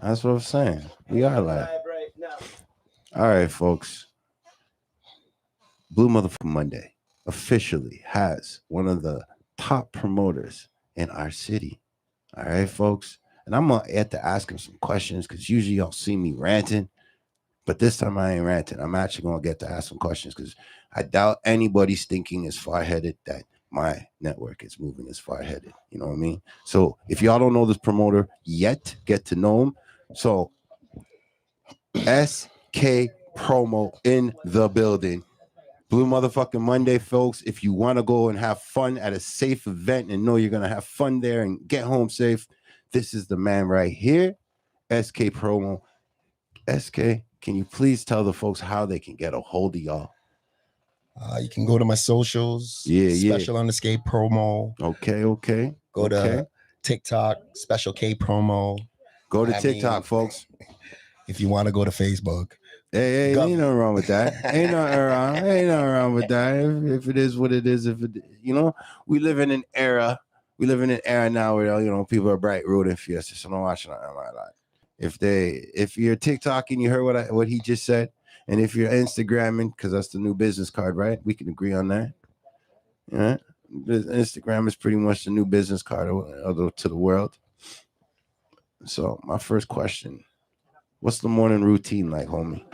That's what I'm saying. We are live. All right, folks. Blue Motherfucking Monday officially has one of the top promoters in our city. All right, folks. And I'm gonna have to ask him some questions because usually y'all see me ranting, but this time I ain't ranting. I'm actually gonna get to ask some questions because I doubt anybody's thinking as far headed that my network is moving as far headed. You know what I mean? So if y'all don't know this promoter yet, get to know him. So SK promo in the building. Blue Motherfucking Monday, folks. If you want to go and have fun at a safe event and know you're going to have fun there and get home safe, this is the man right here, SK Promo. SK, can you please tell the folks how they can get a hold of y'all? You can go to my socials. Special on the skate promo. Okay. Go to TikTok, Special K promo. Go to TikTok, folks. If you want to go to Facebook. Hey, ain't nothing wrong with that. Ain't nothing wrong with that. If it is what it is, we live in an era. We live in an era now where people are bright rooting for us. So don't watch nothing like that. If you're TikToking, you heard what he just said, and if you're Instagramming, because that's the new business card, right? We can agree on that. Yeah, Instagram is pretty much the new business card to the world. So my first question: what's the morning routine like, homie?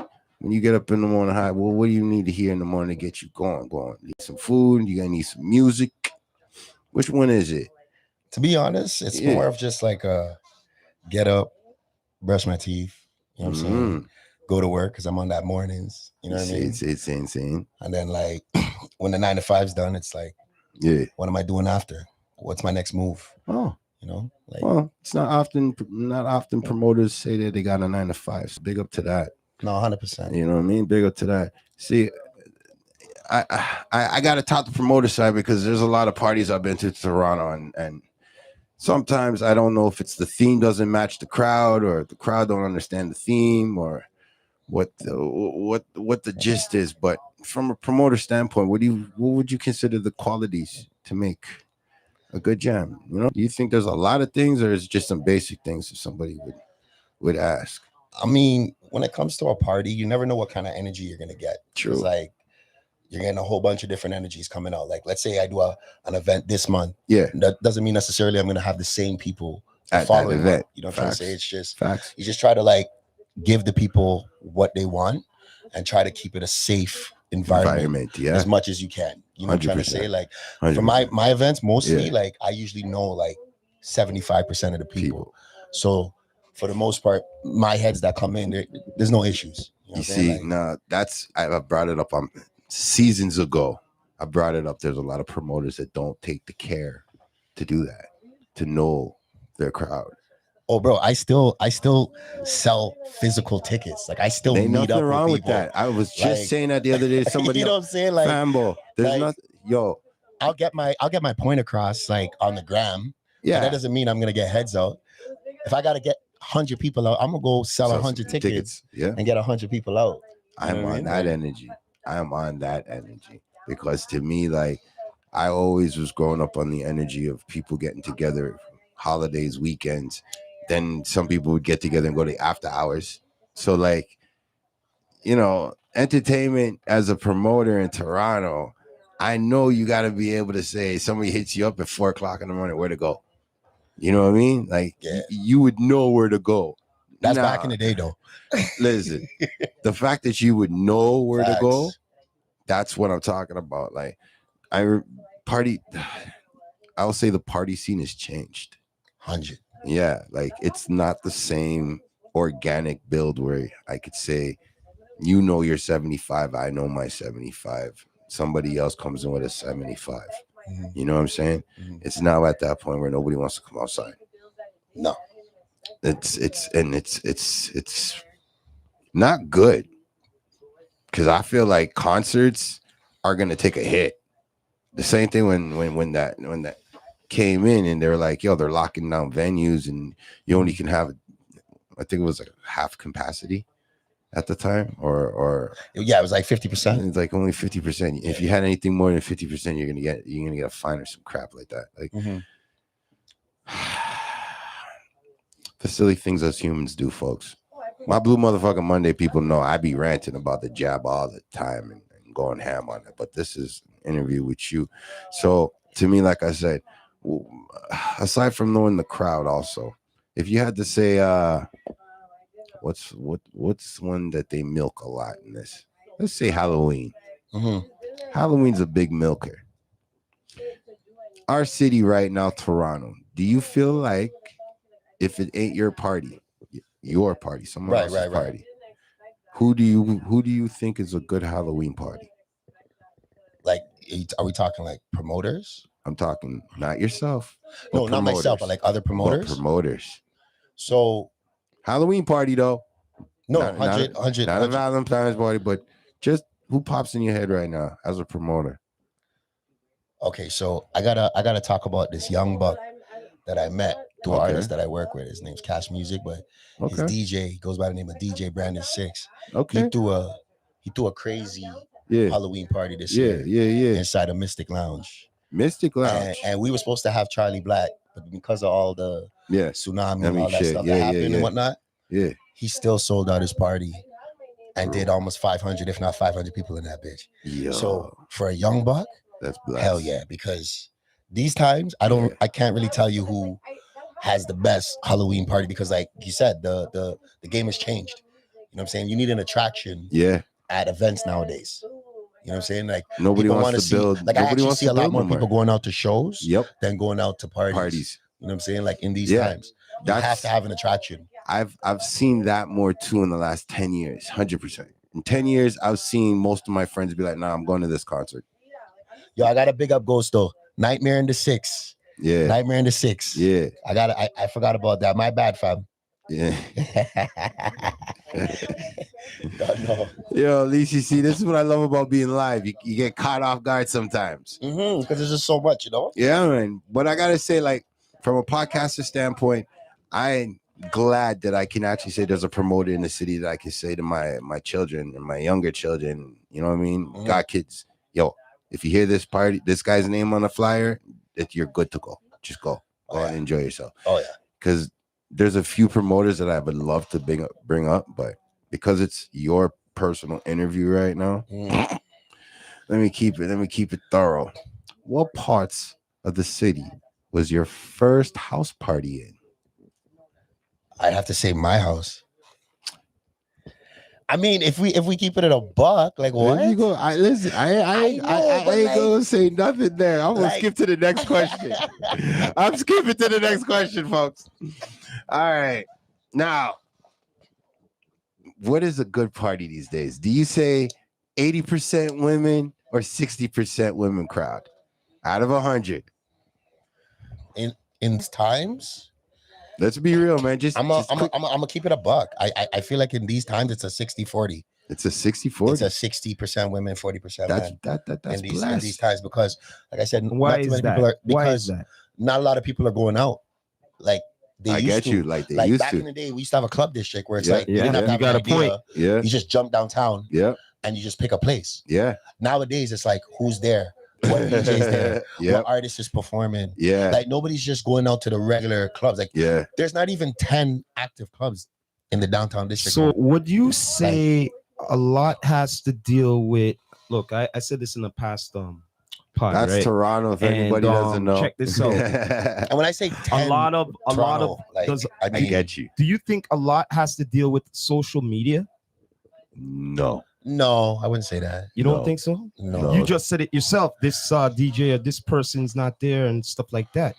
When you get up in the morning, what do you need to hear in the morning to get you going? Need some food? You gonna need some music? Which one is it? To be honest, it's more of just like a get up, brush my teeth. You know what I'm saying? Go to work because I'm on that mornings. You know what I mean? It's insane. And then like when the 9 to 5's done, it's like, what am I doing after? What's my next move? Oh. It's not often promoters say that they got a 9 to 5. So big up to that. No, 100%. You know what I mean? Big up to that. See, I got to talk the promoter side because there's a lot of parties I've been to Toronto, and sometimes I don't know if it's the theme doesn't match the crowd or the crowd don't understand the theme or what the gist is. But from a promoter standpoint, what would you consider the qualities to make a good jam? Do you think there's a lot of things, or is it just some basic things that somebody would ask? I mean, when it comes to a party, you never know what kind of energy you're gonna get. True. It's like you're getting a whole bunch of different energies coming out. Like, let's say I do an event this month. Yeah. That doesn't mean necessarily I'm gonna have the same people at that event. Month. You know what I'm trying to say? It's just facts. You just try to like give the people what they want and try to keep it a safe environment as much as you can. You know what I'm trying to say? Like 100%. For my events, mostly like I usually know like 75% of the people. So for the most part, my heads that come in, there's no issues. You see, I brought it up on seasons ago. I brought it up. There's a lot of promoters that don't take the care to do that, to know their crowd. Oh, bro, I still sell physical tickets. Like I still meet up with people. Ain't nothing wrong with that. I was just saying that the other day. Somebody, you know what I'm saying? Like, Fambo, there's nothing. Yo, I'll get my point across like on the gram. Yeah, but that doesn't mean I'm gonna get heads out. If I gotta get 100 people out, I'm gonna go sell 100 tickets and get 100 people out. I'm on that energy. I'm on that energy because to me, like, I always was growing up on the energy of people getting together, holidays, weekends. Then some people would get together and go to after hours. So, like, entertainment as a promoter in Toronto, I know you got to be able to say somebody hits you up at 4:00 in the morning, where to go. You know what I mean? Like, you would know where to go. That's back in the day, though. Listen, the fact that you would know where to go, that's what I'm talking about. Like, I will say the party scene has changed. 100. Yeah, like it's not the same organic build where I could say, you're 75, I know my 75. Somebody else comes in with a 75. Mm-hmm. You know what I'm saying? Mm-hmm. It's now at that point where nobody wants to come outside. No. It's not good. Because I feel like concerts are gonna take a hit. The same thing when that came in and they're like, yo, they're locking down venues and you only can have, I think it was like half capacity at the time, or yeah, it was like 50%. It's like only 50%. If you had anything more than 50%, you're gonna get a fine or some crap like that. Like, the silly things us humans do, folks. My Blue Motherfucking Monday people know I be ranting about the jab all the time and going ham on it. But this is an interview with you. So to me, like I said, aside from knowing the crowd also, if you had to say what's one that they milk a lot in this? Let's say Halloween. Mm-hmm. Halloween's a big milker. Our city right now, Toronto, do you feel like if it ain't your party, someone else's party, who do you think is a good Halloween party? Like, are we talking like promoters? I'm talking not yourself. No, not myself, but like other promoters. But promoters. So Halloween party though. No, not 100. Not a Valentine's party, but just who pops in your head right now as a promoter? Okay, so I gotta talk about this young buck that I met through an artist that I work with. His name's Cash Music, but his DJ, he goes by the name of DJ Brandon 6. Okay. He threw a crazy Halloween party this year. Inside a Mystic Lounge. And we were supposed to have Charlie Black, but because of all the tsunami and all that stuff that happened and whatnot, he still sold out his party and did almost 500, if not 500 people in that bitch. Yo. So for a young buck, that's blessed. Hell yeah, because these times I can't really tell you who has the best Halloween party, because like you said, the game has changed. You know what I'm saying? You need an attraction at events nowadays. You know what I'm saying? Like nobody wants to build. Like I actually see a lot more people going out to shows than going out to parties. You know what I'm saying? Like in these times, you have to have an attraction. I've seen that more too in the last 10 years, 100%. In 10 years, I've seen most of my friends be like, nah, I'm going to this concert. Yo, I got a big up Ghost though. Nightmare in the Six. Yeah. Nightmare in the Six. Yeah. I forgot about that. My bad, fam. Yeah. No. Yo, at least you see, this is what I love about being live. You get caught off guard sometimes. Because there's just so much, you know? Yeah, man. But I gotta say, like, from a podcaster standpoint, I'm glad that I can actually say there's a promoter in the city that I can say to my children and my younger children, you know what I mean? Got kids. Yo, if you hear this guy's name on the flyer, that you're good to go. Just go and enjoy yourself. Oh yeah. Because there's a few promoters that I would love to bring up, but because it's your personal interview right now, let me keep it thorough. What parts of the city was your first house party in? I'd have to say my house. I mean, if we keep it at a buck, like what? There you go. I ain't gonna say nothing there. I'm gonna skip to the next question. I'm skipping to the next question, folks. All right. Now, what is a good party these days? Do you say 80% women or 60% women crowd out of 100? In times? Let's be real, man. I'm gonna keep it a buck. I feel like in these times it's a 60-40. It's a 60-40. It's a 60% women, 40% men. That's in these times, because, like I said, why is that? Not a lot of people are going out. Like they used to. Like back in the day, we used to have a club district where it's like you didn't have to have an idea. You just jump downtown. And you just pick a place. Nowadays, it's like who's there. What DJ's there? What artist is performing? Like nobody's just going out to the regular clubs. Like there's not even 10 active clubs in the downtown district. So would you say a lot has to deal with? Look, I said this in the past. Pod, that's right? Toronto. If anybody doesn't know, check this out. And when I say 10, a lot of like, I get you. Do you think a lot has to deal with social media? No, I wouldn't say that. You don't think so? No. You just said it yourself. This DJ or this person's not there and stuff like that.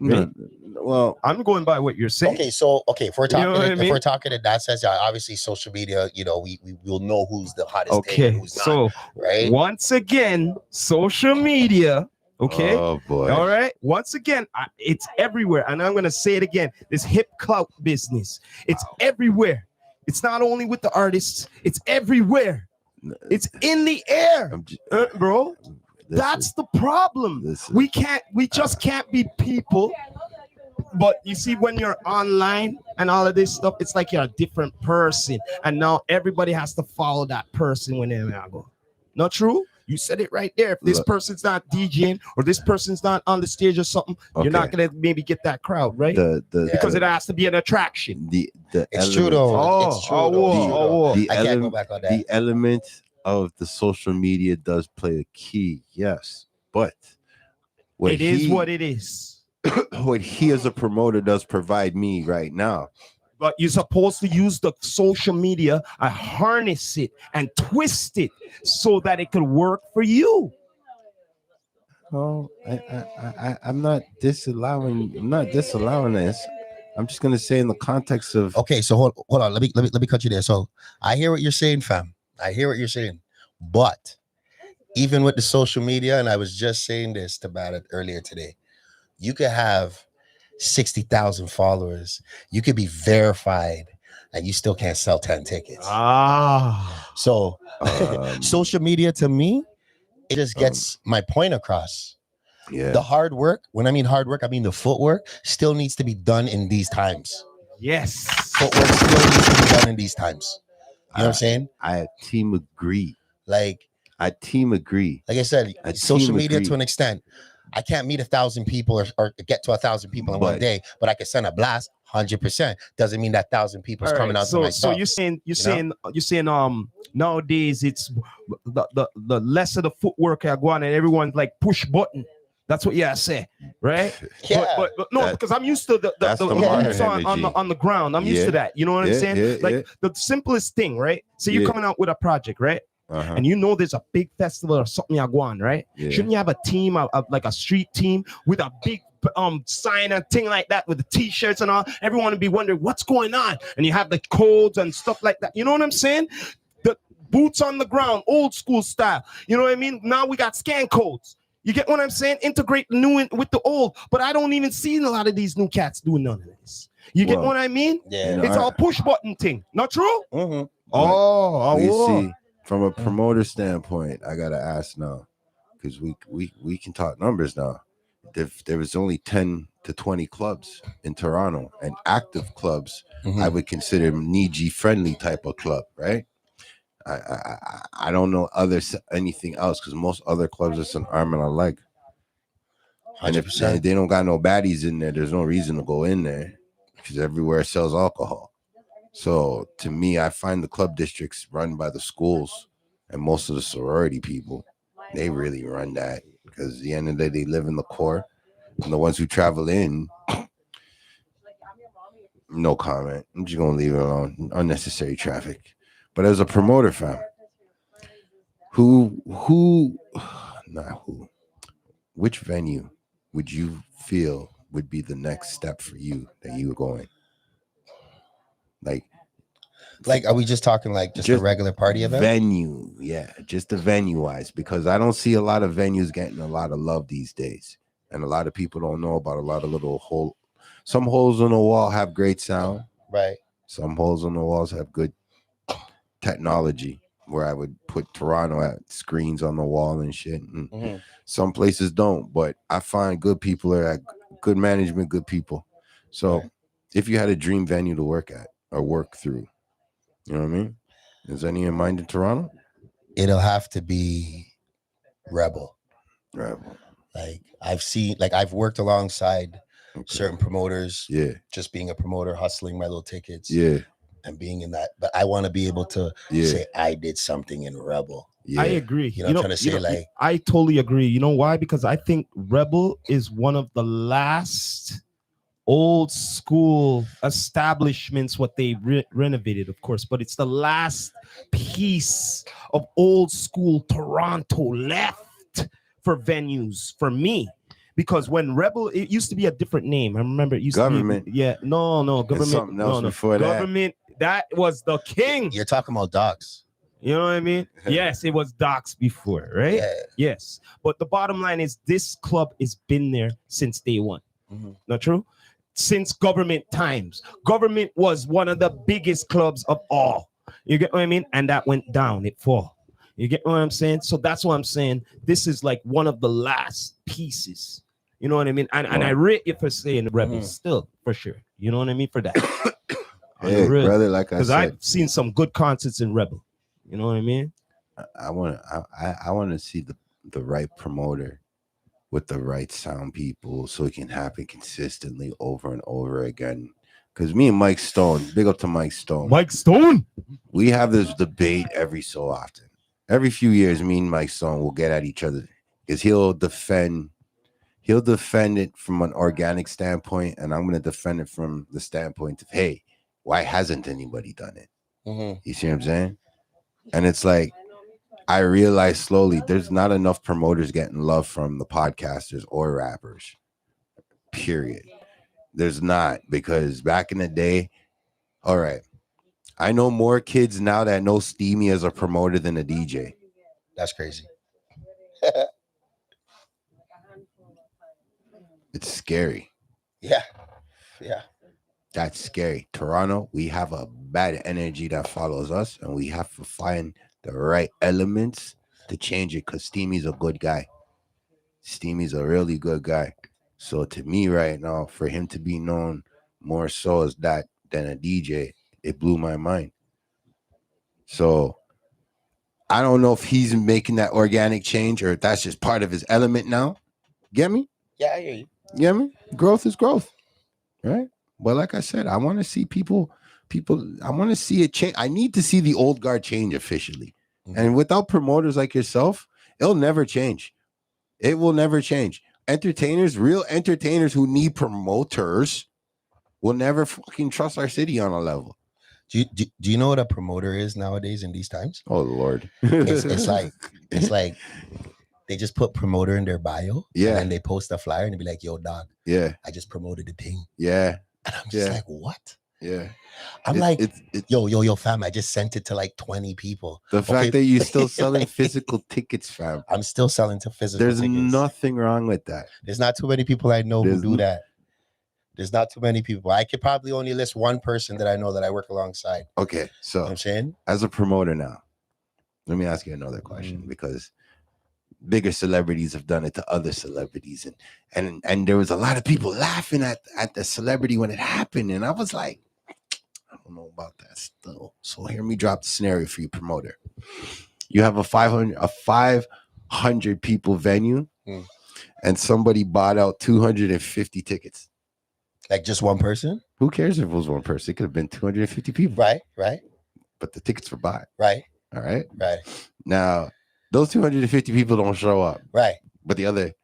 Right? Well, I'm going by what you're saying. Okay, so if we're talking, we're talking in that sense, obviously social media, we will know who's the hottest. Okay, who's so not, right. Once again, social media. Okay. Oh boy. All right. Once again, it's everywhere, and I'm gonna say it again. This hip clout business. It's everywhere. It's not only with the artists. It's everywhere. It's in the air, bro. That's the problem. We just can't be people. But you see, when you're online and all of this stuff, it's like you're a different person. And now everybody has to follow that person when they go. Not true? You said it right there. If this person's not DJing or this person's not on the stage or something, you're not gonna maybe get that crowd, right? Because it has to be an attraction. It's true though. It's true. I can't go back on that. The element of the social media does play a key, yes, but it is what it is. What he as a promoter does provide me right now. But you're supposed to use the social media and harness it and twist it so that it could work for you. Oh, I'm not disallowing this. I'm just gonna say in the context of okay. So hold on. Let me cut you there. So I hear what you're saying, fam. I hear what you're saying, but even with the social media, and I was just saying this to Bad earlier today, you could have 60,000 followers. You could be verified, and you still can't sell 10 tickets. So social media to me, it just gets my point across. Yeah. The hard work, when I mean hard work, I mean the footwork still needs to be done in these times. Yes. Footwork still needs to be done in these times. You know what I'm saying? I team agree. Like I said, social media to an extent. I can't meet 1,000 people or get to 1,000 people in one day, but I can send a blast 100%. Doesn't mean that 1,000 people is coming out to my stuff. So you're saying nowadays it's the less of the footwork I go on and everyone's like push button. That's what you say, right? Yeah. But no, because I'm used to the on the ground. I'm used to that. You know what I'm saying? The simplest thing, right? So you're coming out with a project, right? And you know there's a big festival or something you go on, right? Shouldn't you have a team of like a street team with a big sign and thing like that with the t-shirts and all? Everyone would be wondering what's going on, and you have the codes and stuff like that. You know what I'm saying? The boots on the ground, old school style. You know what I mean? Now we got scan codes. You get what I'm saying? Integrate the new with the old. But I don't even see a lot of these new cats doing none of this. You get what I mean? Yeah. It's all push button thing. Not true? Mm-hmm. You see, from a promoter standpoint, I gotta ask now, because we can talk numbers now. If there was only 10 to 20 clubs in Toronto, and active clubs, I would consider Niji friendly type of club, right? I don't know anything else, because most other clubs it's an arm and a leg. 100%. And if they don't got no baddies in there, there's no reason to go in there, because everywhere sells alcohol. So to me, I find the club districts run by the schools and most of the sorority people, they really run that, because at the end of the day, they live in the core, and the ones who travel in, no comment. I'm just gonna leave it alone. Unnecessary traffic. But as a promoter, fam, which venue would you feel would be the next step for you that you were going? Like, are we just talking like just a regular party event? Venue, yeah, just the venue wise, because I don't see a lot of venues getting a lot of love these days, and a lot of people don't know about a lot of little some holes on the wall have great sound, right? Some holes on the walls have good technology, where I would put Toronto at screens on the wall and shit. And some places don't, but I find good people are at good management, good people. So if you had a dream venue to work at or work through, you know what I mean? Is any in mind in Toronto? It'll have to be Rebel. Like I've worked alongside certain promoters. Yeah. Just being a promoter, hustling my little tickets. Yeah. And being in that, but I want to be able to say I did something in Rebel. Yeah. I agree. You know what I'm trying to say? Like, I totally agree. You know why? Because I think Rebel is one of the last old school establishments, what they renovated, of course, but it's the last piece of old school Toronto left for venues for me. Because when Rebel, it used to be a different name. I remember it used government. to be government. There's something else before government. That was the king. You're talking about Docs. You know what I mean? Yes, it was Docs before, right? Yeah. Yes. But the bottom line is this club has been there since day one. Not true? Since government times. Government was one of the biggest clubs of all. You get what I mean? And that went down. It fall. You get what I'm saying? So that's what I'm saying. This is like one of the last pieces. You know what I mean? And I rate you for saying the Rebels still, for sure. You know what I mean? For that. Hey, brother, like I said. Because I've seen some good concerts in Rebel. You know what I mean? I want to see the right promoter with the right sound people so it can happen consistently over and over again. Because me and Mike Stone, big up to Mike Stone. Mike Stone. We have this debate every so often. Every few years, me and Mike Stone will get at each other because he'll defend it from an organic standpoint, and I'm going to defend it from the standpoint of, hey, why hasn't anybody done it? Mm-hmm. You see what I'm saying? And it's like, I realize slowly there's not enough promoters getting love from the podcasters or rappers. Period. There's not, because back in the day, all right, I know more kids now that know Steamy as a promoter than a DJ. That's crazy. It's scary. Yeah. That's scary. Toronto, we have a bad energy that follows us, and we have to find the right elements to change it, because Steamy's a good guy. Steamy's a really good guy. So to me right now, for him to be known more so as that than a DJ, it blew my mind. So I don't know if he's making that organic change or if that's just part of his element now. Get me? Yeah, I hear you. Get me? Growth is growth, right? But like I said, I want to see people. I want to see it change. I need to see the old guard change officially. Mm-hmm. And without promoters like yourself, it'll never change. It will never change. Real entertainers who need promoters will never fucking trust our city on a level. Do you know what a promoter is nowadays in these times? Oh Lord. It's like they just put promoter in their bio. Yeah. And then they post a flyer and they be like, yo, dog. Yeah. I just promoted the thing. Yeah. And I'm just like, what? Yeah. I'm yo, fam, I just sent it to like 20 people. The fact that you're still selling physical tickets, fam. I'm still selling to physical tickets. There's nothing wrong with that. There's not too many people I know who do that. There's not too many people. I could probably only list one person that I know that I work alongside. Okay, so you know what I'm saying, as a promoter now, let me ask you another question, because bigger celebrities have done it to other celebrities, and there was a lot of people laughing at the celebrity when it happened, and I was like, I don't know about that still. So hear me drop the scenario for you, promoter. You have a 500 people venue, and somebody bought out 250 tickets. Like just one person? Who cares if it was one person? It could have been 250 people. Right. But the tickets were bought. Right. All right. Now, those 250 people don't show up. Right. But the other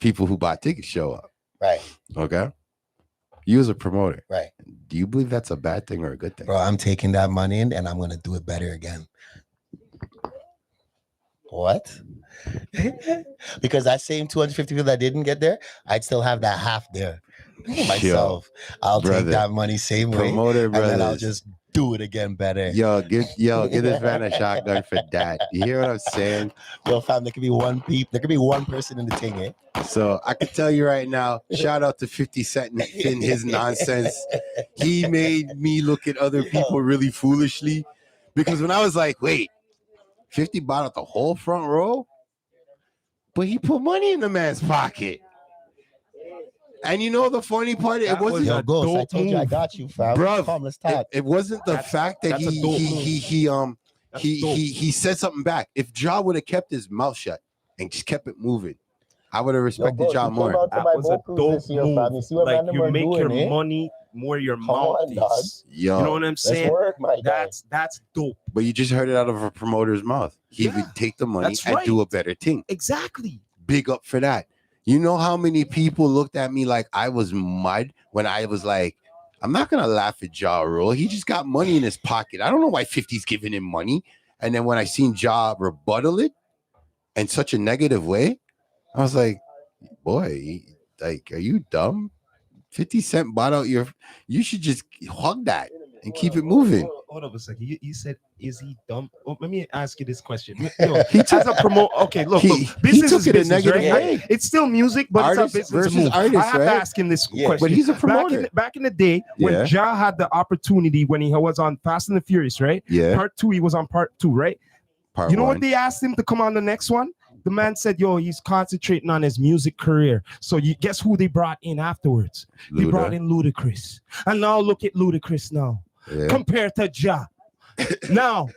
people who bought tickets show up. Right. Okay. You as a promoter. Right. Do you believe that's a bad thing or a good thing? Bro, I'm taking that money in and I'm going to do it better again. What? Because that same 250 people that didn't get there, I'd still have that half there myself. I'll take that money same way, and then I'll just do it again better. Give this man a shotgun for that. You hear what I'm saying? Yo, fam, there could be one person in the thing, eh? So I can tell you right now, shout out to 50 Cent and his nonsense. He made me look at other people really foolishly, because when I was like, wait, 50 bought out the whole front row, but he put money in the man's pocket. And you know the funny part, it wasn't. Yo, Ghost, I told you I got you, fam. Bruv, come, let's talk. It wasn't the fact that he said something back. If Ja would have kept his mouth shut and just kept it moving, I would have respected Ja more. That was a dope move. Like, you make your money more your mouthpiece. Yo, you know what I'm saying? That's dope. But you just heard it out of a promoter's mouth. He would take the money and do a better thing. Exactly. Big up for that. You know how many people looked at me like I was mud when I was like, I'm not going to laugh at Ja Rule. He just got money in his pocket. I don't know why 50's giving him money. And then when I seen Ja rebuttal it in such a negative way, I was like, boy, like, are you dumb? 50 Cent bought out you should just hug that and keep it moving. Hold up a second. You said, is he dumb? Oh, let me ask you this question. Yo, as a promote, okay, look, business is business, right? It's still music, but artist it's a business versus move. artist, I have to ask him this question. But he's a promoter. Back in the day, when Ja had the opportunity, when he was on Fast and the Furious, right? Yeah. Part 2, he was on part 2, right? Part you know 1. what they asked him to come on the next one? The man said, yo, he's concentrating on his music career. So you guess who they brought in afterwards? They brought in Ludacris. And now look at Ludacris now. Compared to Ja. Now,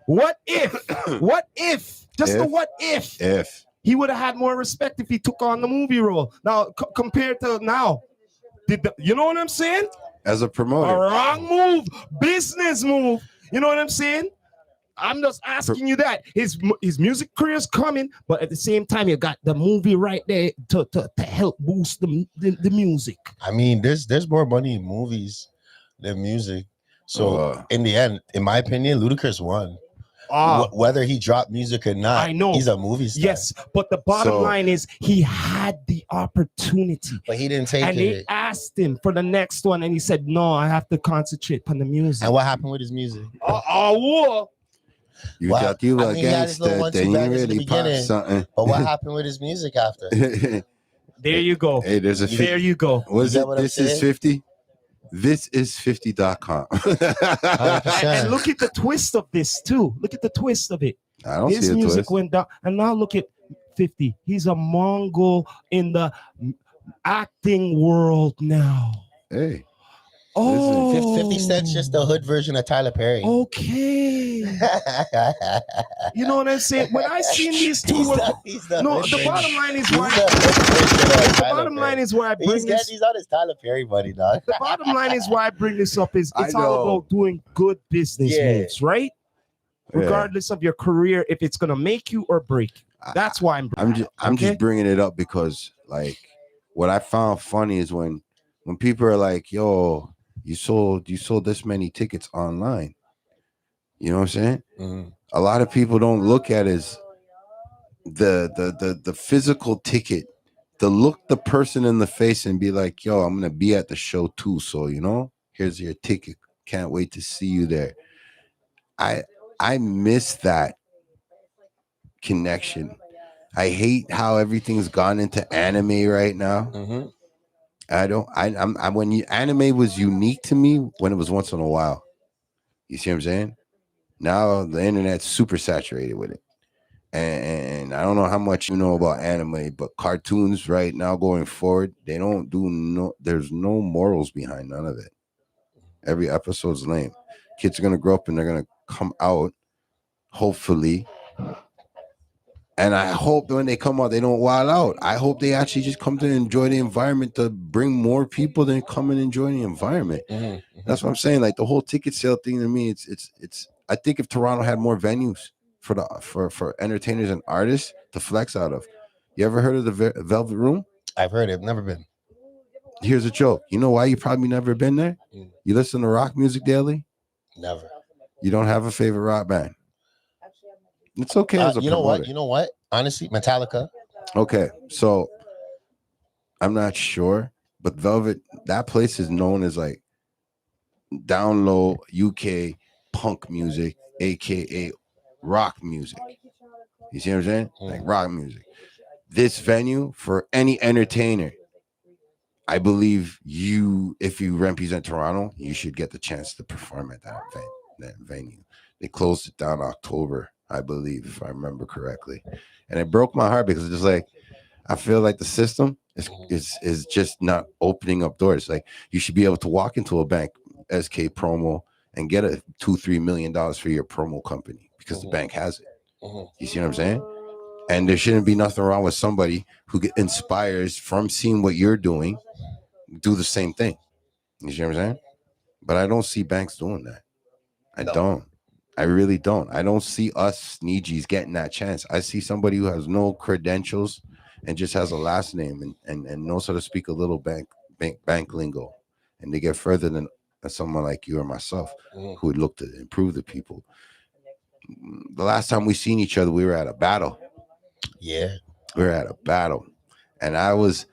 What if? What if? Just the what if? If he would have had more respect if he took on the movie role. Now, compared to now, you know what I'm saying? As a promoter, a wrong move, business move. You know what I'm saying? I'm just asking you that his music career is coming, but at the same time, you got the movie right there to help boost the music. I mean, there's more money in movies than music. So in the end, in my opinion, Ludacris won. Whether he dropped music or not, I know he's a movie star. Yes, but the bottom line is he had the opportunity, but he didn't take it. And they asked him for the next one, and he said, "No, I have to concentrate on the music." And what happened with his music? You thought you were a gangster, then you really popped something. But what happened with his music after? There you go. Hey, there's a 50. There you go. Was it? This is 50. This is 50.com. And look at the twist of this too. Look at the twist of it. I don't His see a music twist. went down, and now look at 50. He's a Mongol in the acting world now. Hey. Oh, 50 Cent's just the hood version of Tyler Perry. Okay. You know what I'm saying? When I seen these two, the bottom line is why. The bottom line is why I bring this. He's on his Tyler Perry buddy, dog. The bottom line is why I bring this up is it's all about doing good business moves, right? Regardless of your career, if it's gonna make you or break you. That's why I'm just bringing it up because like what I found funny is when people are like, "Yo, you sold this many tickets online." You know what I'm saying? Mm-hmm. A lot of people don't look at it as the physical ticket, to look the person in the face and be like, "Yo, I'm gonna be at the show too, so you know, here's your ticket. Can't wait to see you there." I miss that connection. I hate how everything's gone into anime right now. Mm-hmm. Anime was unique to me when it was once in a while. You see what I'm saying? Now the internet's super saturated with it. And I don't know how much you know about anime, but cartoons right now going forward, there's no morals behind none of it. Every episode's lame. Kids are gonna grow up and they're gonna come out, hopefully. And I hope when they come out, they don't wild out. I hope they actually just come to enjoy the environment, to bring more people than come and enjoy the environment. Mm-hmm. That's what I'm saying. Like the whole ticket sale thing to me, it's. I think if Toronto had more venues for entertainers and artists to flex out of. You ever heard of the Velvet Room? I've heard it. Never been. Here's a joke. You know why you probably never been there? You listen to rock music daily? Never. You don't have a favorite rock band? It's okay as a promoter. You know what? Honestly, Metallica. Okay, so I'm not sure, but Velvet, that place is known as like down low UK punk music, aka rock music. You see what I'm saying? Like rock music. This venue, for any entertainer, I believe if you represent Toronto, you should get the chance to perform at that venue. They closed it down October, I believe, if I remember correctly. And it broke my heart because it's just like, I feel like the system is just not opening up doors. Like you should be able to walk into a bank, SK promo, and get a $2-3 million for your promo company because the bank has it. You see what I'm saying? And there shouldn't be nothing wrong with somebody who inspires from seeing what you're doing, do the same thing. You see what I'm saying? But I don't see banks doing that. I really don't. I don't see us Sneegees getting that chance. I see somebody who has no credentials and just has a last name and knows how to speak a little bank lingo. And they get further than someone like you or myself who would look to improve the people. The last time we seen each other, we were at a battle. Yeah. We were at a battle. And I was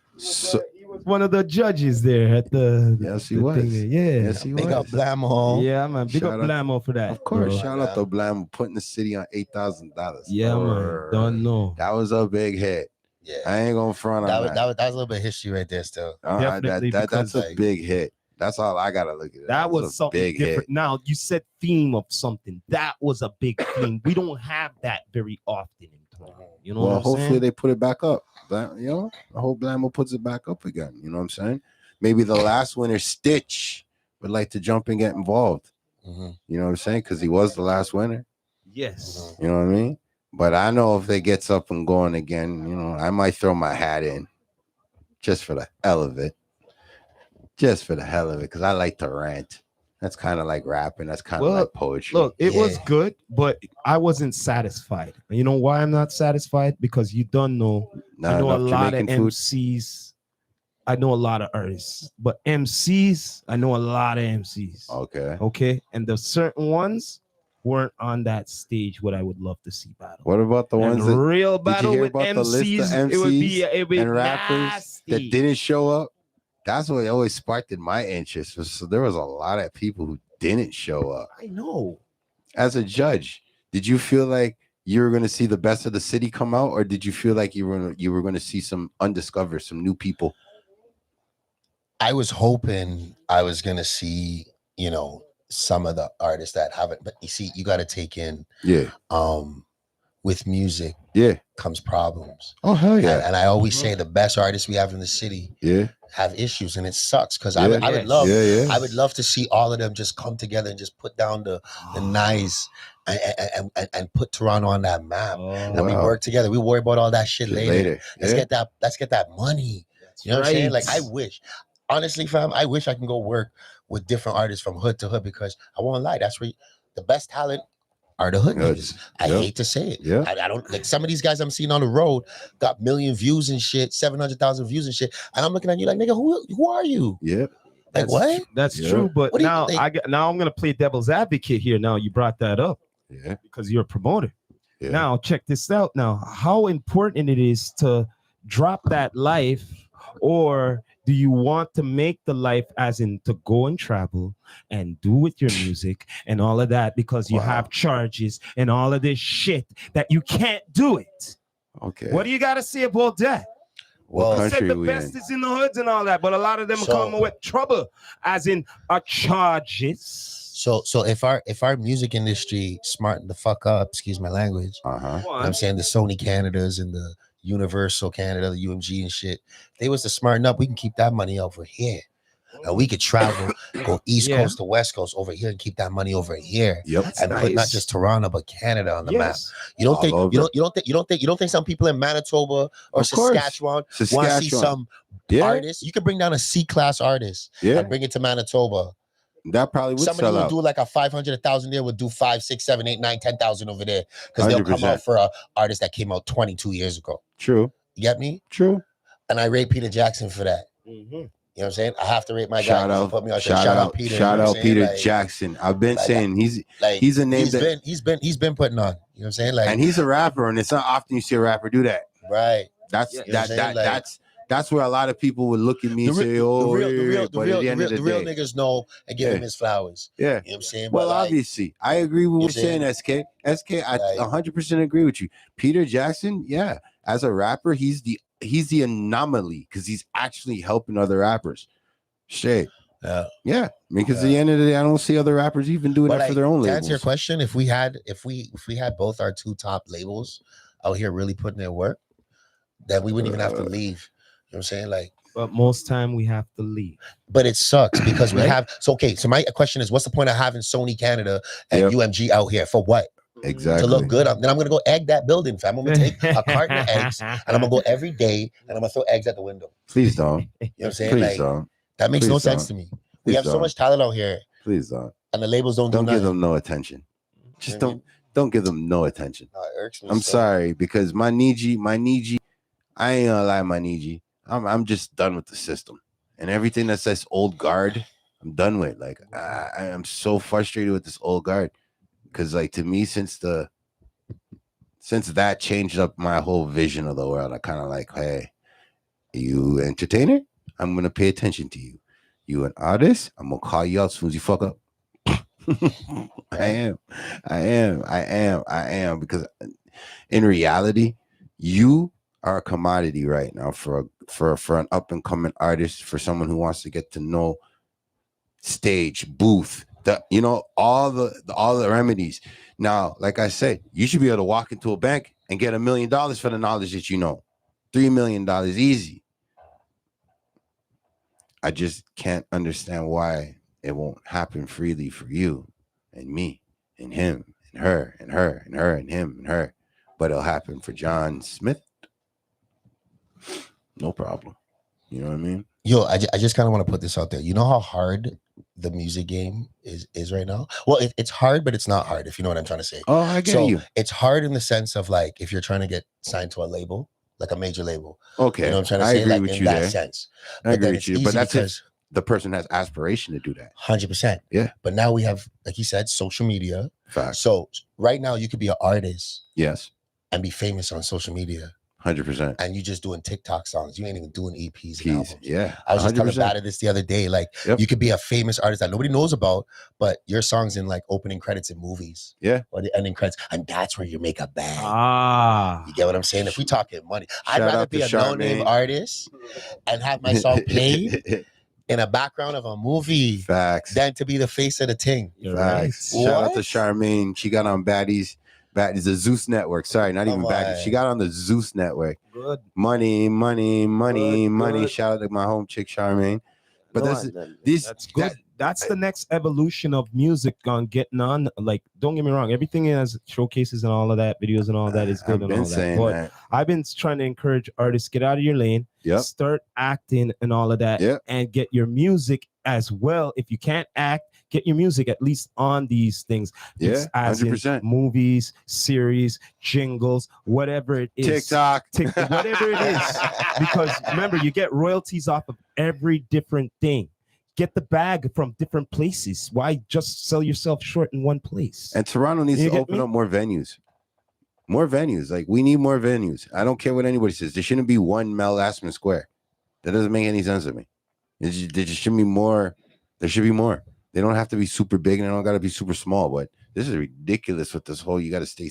one of the judges there at the yes, he was. Thing. Yeah. Yes, he big was. up Blamo. Yeah, man. Big up Blamo for that. Of course. Bro. Shout out to Blamo putting the city on $8,000. Yeah, man. Don't know. That was a big hit. Yeah. I ain't gonna front on that. That was a little bit of history right there still. Definitely that's a big hit. That's all I gotta look at. That was something big different. Hit. Now you said theme of something. That was a big theme. We don't have that very often in Toronto. You know what I'm hopefully saying? they put it back up. But, you know, I hope Blamo puts it back up again. You know what I'm saying? Maybe the last winner, Stitch, would like to jump and get involved. You know what I'm saying? Because he was the last winner. Yes. You know what I mean? But I know if they gets up and going again, I might throw my hat in just for the hell of it. Just for the hell of it, because I like to rant. That's kind of like rapping. That's kind of like poetry. Look, it was good, but I wasn't satisfied. You know why I'm not satisfied? Because you don't know. I know a lot of MCs. I know a lot of artists, but MCs, I know a lot of MCs. Okay. And the certain ones weren't on that stage what I would love to see battle. What about the ones that real battle did you hear with about MCs? The list of MCs it would be and rappers nasty. that didn't show up? That's what always sparked in my interest. So there was a lot of people who didn't show up. I know. As a judge, did you feel like you were going to see the best of the city come out, or did you feel like you were going to see some undiscovered, some new people? I was hoping I was going to see, some of the artists that haven't, but you see, you got to take in, with music, comes problems. Oh hell yeah! And I always say the best artists we have in the city, have issues, and it sucks because I would love to see all of them just come together and just put down the knives and put Toronto on that map, and we work together. We worry about all that shit later. Let's get that money. You know what I'm saying? Like I wish. Honestly, fam, I wish I can go work with different artists from hood to hood, because I won't lie, that's where the best talent are the hood niggas. I hate to say it. I don't like some of these guys I'm seeing on the road got 1 million views and shit, 700,000 views and shit, and I'm looking at you like, nigga, who are you? Like what? That's true. But now I'm gonna play devil's advocate here. Now you brought that up, because you're a promoter. Now check this out. Now, how important it is to drop that life, or do you want to make the life as in to go and travel and do with your music and all of that, because you have charges and all of this shit that you can't do it? Okay. What do you got to say about that? Well, you said the best is in the hoods and all that, but a lot of them are coming with trouble, as in charges. So if our music industry smarten the fuck up, excuse my language, I'm saying the Sony Canadas and the Universal Canada, the UMG and shit, they was to smarten up, we can keep that money over here. And we could travel, go East Coast to West Coast over here and keep that money over here. And put not just Toronto but Canada on the map. You don't think some people in Manitoba or Saskatchewan want to see some artists? You could bring down a C-class artist and bring it to Manitoba. That probably would somebody sell would out. do like a 500, 1,000 there, would do 5, 6, 7, 8, 9, 10,000 over there, because they'll come out for a artist that came out 22 years ago. True. You get me? True. And I rate Peter Jackson for that. You know what I'm saying? I have to rate my guy. Put me on shout out Peter. Shout out Peter Jackson. I've been saying he's a name he's been putting on. You know what I'm saying? Like, and he's a rapper, and it's not often you see a rapper do that. Right. That's where a lot of people would look at me and say, "Oh, the real niggas know and give him his flowers." Yeah, you know what I'm saying. Well, obviously, I agree with what you're saying, SK. I 100% agree with you. Peter Jackson, as a rapper, he's the anomaly, because he's actually helping other rappers. Shit. Yeah. Because at the end of the day, I don't see other rappers even doing that for their own labels. To answer your question, if we had both our two top labels out here really putting their work, then we wouldn't even have to leave. You know what I'm saying? Like, but most time we have to leave. But it sucks because we have. So my question is, what's the point of having Sony Canada and UMG out here for what? Exactly. To look good. Then I'm gonna go egg that building, fam. I'm gonna take a carton of eggs and I'm gonna go every day and I'm gonna throw eggs at the window. Please don't. You know what I'm saying? Please don't. That makes no sense to me. We have so much talent out here. Please don't. And the labels don't give them no attention. Just don't give them no attention. No, it irks me. I'm sorry, because my Niji, I ain't gonna lie, my Niji. I'm just done with the system. And everything that says old guard, I'm done with. Like, I am so frustrated with this old guard. Because, like, to me, since that changed up my whole vision of the world, I kind of like, hey, you entertainer? I'm going to pay attention to you. You an artist? I'm going to call you out as soon as you fuck up. I am. Because in reality, you are a commodity right now for an up and coming artist, for someone who wants to get to know stage, booth, all the remedies. Now, like I said, you should be able to walk into a bank and get $1 million for the knowledge that you know. $3 million easy. I just can't understand why it won't happen freely for you and me and him and her and and him and her, but it'll happen for John Smith. No problem. You know what I mean? Yo, I just kind of want to put this out there. You know how hard the music game is right now? Well, it's hard, but it's not hard, if you know what I'm trying to say. Oh, I get you. It's hard in the sense of like if you're trying to get signed to a label, like a major label. Okay. You know what I'm trying to say? Agree like with in you that there. sense. I agree with you. But that's if the person has aspiration to do that. 100%. Yeah. But now we have, like you said, social media. Fact. So right now you could be an artist. Yes. And be famous on social media. 100%. And you just doing TikTok songs. You ain't even doing EPs and albums. Yeah. I was just telling about it this the other day. Like you could be a famous artist that nobody knows about, but your song's in like opening credits in movies. Yeah. Or the ending credits. And that's where you make a bag. You get what I'm saying? If we talking money, I'd rather be a no-name artist and have my song played in a background of a movie. Facts. Than to be the face of the thing. Facts. Right. Shout out to Charmaine. She got on Baddies. The Zeus Network. Sorry, not even Baddies. She got on the Zeus Network. Good. Money. Shout out to my home chick Charmaine. But that's good. That's the next evolution of music on getting on. Like, don't get me wrong, everything has showcases and all of that, videos and all that is good and all that. But I've been trying to encourage artists, get out of your lane, start acting and all of that, and get your music as well. If you can't act, get your music at least on these things. Yeah, 100%. Movies, series, jingles, whatever it is. TikTok, whatever it is. Because remember, you get royalties off of every different thing. Get the bag from different places. Why just sell yourself short in one place? And Toronto needs to open up more venues. More venues. Like, we need more venues. I don't care what anybody says. There shouldn't be one Mel Asman Square. That doesn't make any sense to me. There just should be more. There should be more. They don't have to be super big and they don't got to be super small. But this is ridiculous with this whole, you got to stay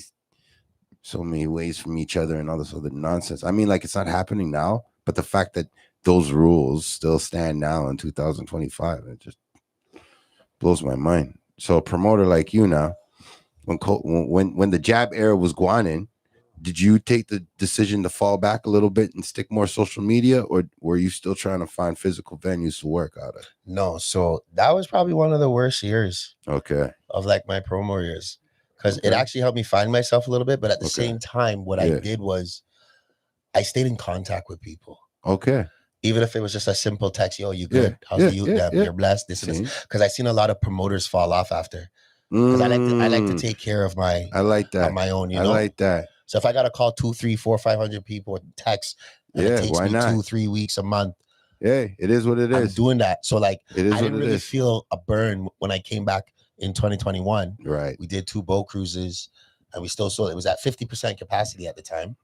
so many ways from each other and all this other nonsense. I mean, like, it's not happening now. But the fact that those rules still stand now in 2025, it just blows my mind. So a promoter like you now, when the jab era was going in, did you take the decision to fall back a little bit and stick more social media, or were you still trying to find physical venues to work out of? No, so that was probably one of the worst years. Of like my promo years, because it actually helped me find myself a little bit. But at the same time, what I did was I stayed in contact with people. Even if it was just a simple text, yo, you good? How's the youth? You're blessed. This and this. Because I seen a lot of promoters fall off after. Because I like to take care of my. I like that. On my own, you know. I like that. So if I gotta call 2, 3, 4, 500 people with text, and it takes me 2-3 weeks, a month. Yeah, it is what it is. I'm doing that. So like, I didn't really feel a burn when I came back in 2021. Right. We did 2 boat cruises, and we still sold. It was at 50% capacity at the time.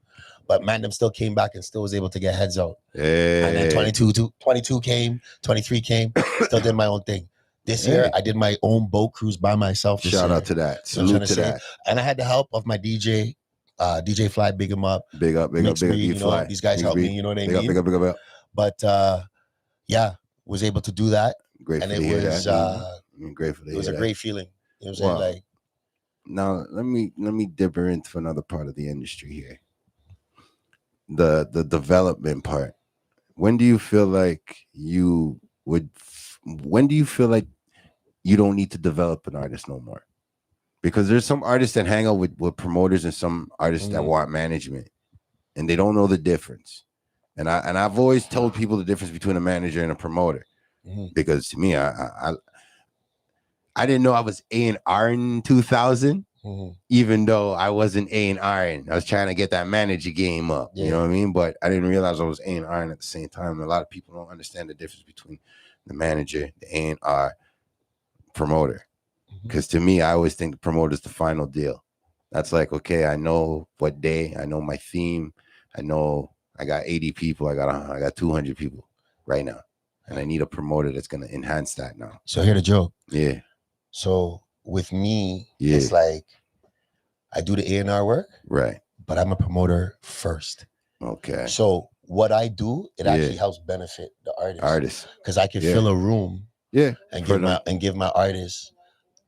But Mandem still came back and still was able to get heads out. Hey. And then 22 came, 23 came, still did my own thing. This year, I did my own boat cruise by myself. Shout out to that. Salute to that. And I had the help of my DJ, DJ Fly, big him up. Big up, Fly. These guys helped me, you know what I mean? Big up. But yeah, was able to do that. Grateful and it was grateful to it was a great feeling. You know what I'm saying? Like, now let me dipper into another part of the industry here. The development part. When do you feel like you don't need to develop an artist no more? Because there's some artists that hang out with promoters and some artists that want management, and they don't know the difference. And I've always told people the difference between a manager and a promoter, because to me, I didn't know I was A&R in 2000. Even though I wasn't A&R, I was trying to get that manager game up. You know what I mean? But I didn't realize I was A&R at the same time. A lot of people don't understand the difference between the manager, the A&R, promoter. Because to me, I always think the promoter is the final deal. That's like, okay, I know what day, I know my theme, I know I got 80 people, I got 200 people right now, and I need a promoter that's gonna enhance that now. So here the joke. Yeah. So with me, it's like I do the A&R work, right? But I'm a promoter first. Okay. So what I do, it actually helps benefit the artist. Because I can fill a room, and give my artists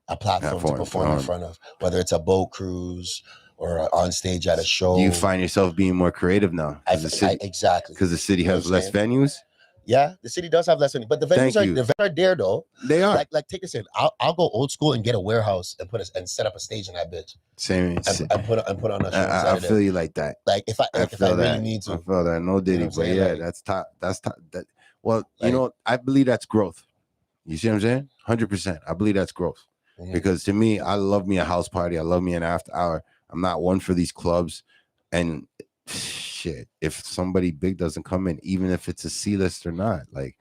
a platform to perform in front of, whether it's a boat cruise or on stage at a show. Do you find yourself being more creative now? Exactly. Because the city has less venues? Yeah, the city does have less money, but the venues are there though. They are. Like take this in. I'll go old school and get a warehouse and set up a stage in that bitch. Same. And put on a show. I feel you like that. Like if I really need to. I feel that. No Diddy, but yeah, that's top. That's top. That well, you know, I believe that's growth. You see what I'm saying? 100%. I believe that's growth. Because to me, I love me a house party. I love me an after hour. I'm not one for these clubs. And shit, if somebody big doesn't come in, even if it's a C-list or not, like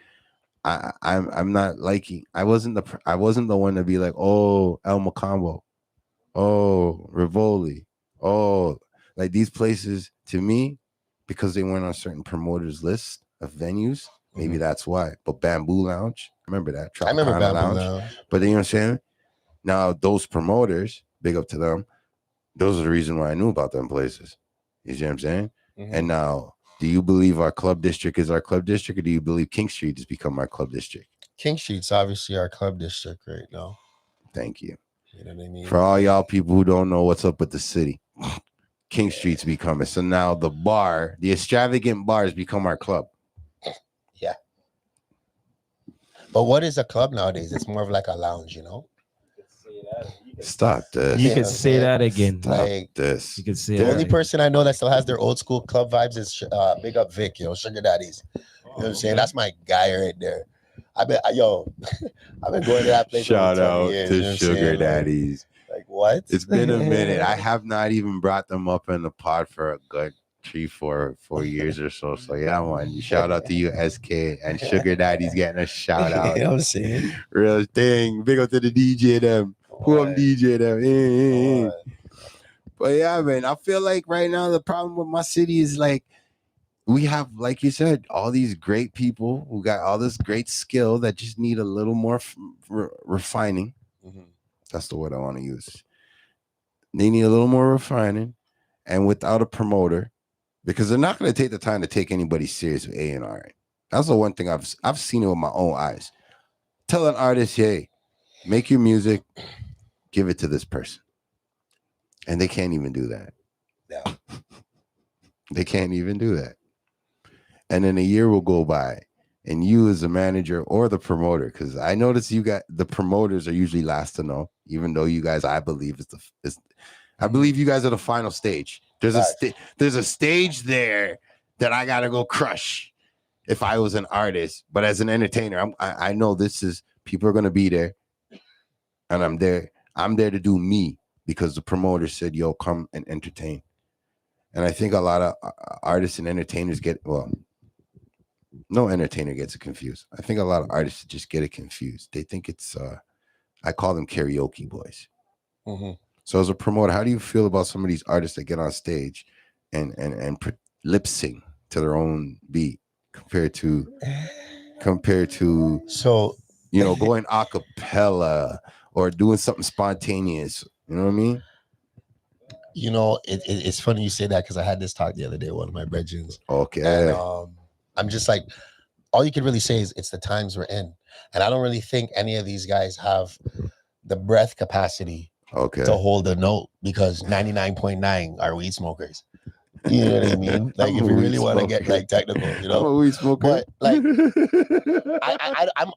I'm not liking. I wasn't the one to be like, oh, El Macambo, oh, Rivoli, oh, like these places to me, because they weren't on certain promoters' list of venues. Maybe that's why. But Bamboo Lounge, remember that? I remember Bamboo Lounge. But you know what I'm saying? Now those promoters, big up to them. Those are the reason why I knew about them places. You see what I'm saying? And now, do you believe our club district is our club district, or do you believe King Street has become our club district? King Street's obviously our club district right now. Thank you. You know what I mean? For all y'all people who don't know what's up with the city, King Street's becoming. So now the extravagant bar has become our club. Yeah. But what is a club nowadays? It's more of like a lounge, you know? Stop this. You can say that again. Stop this. You can say the only person I know that still has their old school club vibes is big up Vic, Sugar Daddies. You know what I'm saying? That's my guy right there. I've been going to that place. Shout out to Sugar Daddies. Like what? It's been a minute. I have not even brought them up in the pod for a good 3-4 years or so. So yeah, man. Shout out to you, SK, and Sugar Daddy's getting a shout out. You know what I'm saying? Real thing. Big up to the DJ them. Who I'm DJ them. But yeah, man, I feel like right now the problem with my city is like we have, like you said, all these great people who got all this great skill that just need a little more refining. That's the word I want to use. They need a little more refining, and without a promoter, because they're not going to take the time to take anybody serious with A&R. That's the one thing I've seen it with my own eyes. Tell an artist, hey, make your music, give it to this person. And they can't even do that. No. They can't even do that. And then a year will go by, and you as a manager or the promoter, because I notice you got the promoters are usually last to know, even though you guys, I believe, I believe you guys are the final stage. There's a stage there that I gotta go crush if I was an artist, but as an entertainer, I know this is people are gonna be there, and I'm there to do me because the promoter said, "Yo, come and entertain." And I think a lot of artists and entertainers no entertainer gets it confused. I think a lot of artists just get it confused. They think it's I call them karaoke boys. So as a promoter, how do you feel about some of these artists that get on stage and lip sync to their own beat compared to so going a cappella or doing something spontaneous? You know what I mean? You know, it's funny you say that because I had this talk the other day with one of my brethren. Okay. And I'm just like, all you can really say is it's the times we're in. And I don't really think any of these guys have the breath capacity to hold a note because 99.9 are weed smokers. You know what I mean? Like if you really want to get like technical, you know. I'm a weed smoker. But like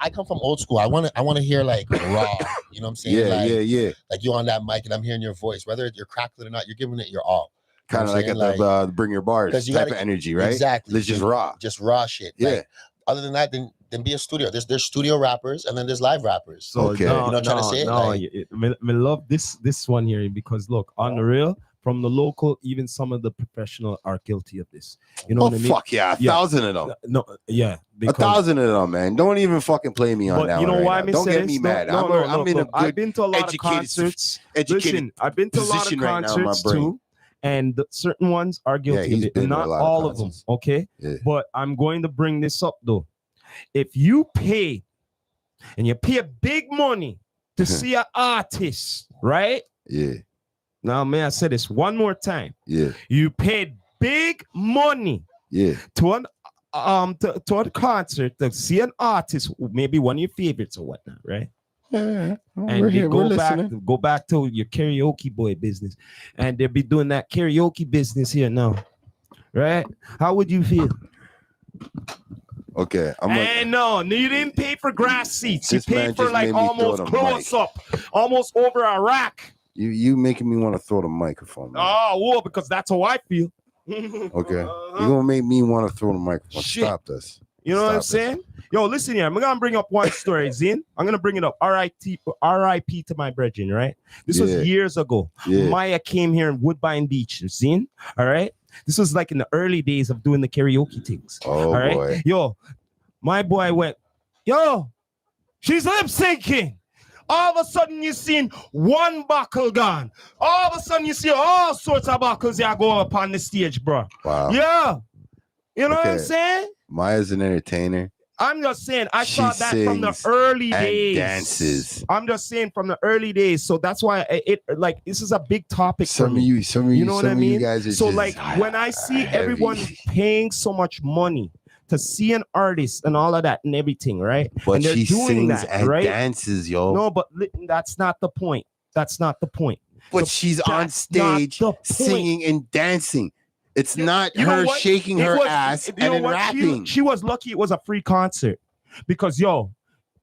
I come from old school. I wanna hear like raw, you know what I'm saying? Yeah. Like you on that mic and I'm hearing your voice, whether you're crackling or not, you're giving it your all. Kind of like at the bring your bars type of energy, right? Exactly. It's just raw shit. Yeah. Like, other than that, then be a studio. There's studio rappers and then there's live rappers. So okay. you know what I'm trying to say? I love this one here because look, on the real, from the local, even some of the professional are guilty of this. You know what I mean? Fuck yeah, 1,000 of them. No, yeah. 1,000 of them, man. Don't even fucking play me on that. You know one why right now. Don't get me mad. I'm in a good, I've been to a lot of concerts. Listen, I've been to a lot of concerts too. And certain ones are guilty of it, and not all of them. Okay, but I'm going to bring this up though. If you pay, and you pay big money to see an artist, right? Yeah. Now, may I say this one more time? Yeah. You paid big money. Yeah. To a concert to see an artist, maybe one of your favorites or whatnot, right? Yeah, and you go back to your karaoke boy business, and they'll be doing that karaoke business here now, right? How would you feel? Okay. No, you didn't pay for grass seats. You paid for like almost close up, almost over a rack. You making me want to throw the microphone. Man. Oh, well, because that's how I feel. Okay. You're gonna make me want to throw the microphone. Shit. Stop this. You know what I'm saying? Yo, listen here. I'm gonna bring up one story, Zin. I'm gonna bring it up. R.I.P. to my brethren, right? This was years ago. Yeah. Maya came here in Woodbine Beach, Zin. All right. This was like in the early days of doing the karaoke things. Oh, all right. Boy. Yo, my boy went, yo, she's lip syncing. All of a sudden, you seen one buckle gone. All of a sudden, you see all sorts of buckles that go up on the stage, bro. Wow. Yeah. You know what I'm saying? Maya's an entertainer. I'm just saying, I saw that from the early days. Dances. I'm just saying from the early days. So that's why this is a big topic. Some of you know what I mean? You guys are so like when I see heavy. Everyone paying so much money to see an artist and all of that and everything, right? But and she sings and dances, yo. No, but that's not the point. That's not the point. But she's on stage singing and dancing. It's not her shaking her ass and then rapping. She was lucky it was a free concert. Because,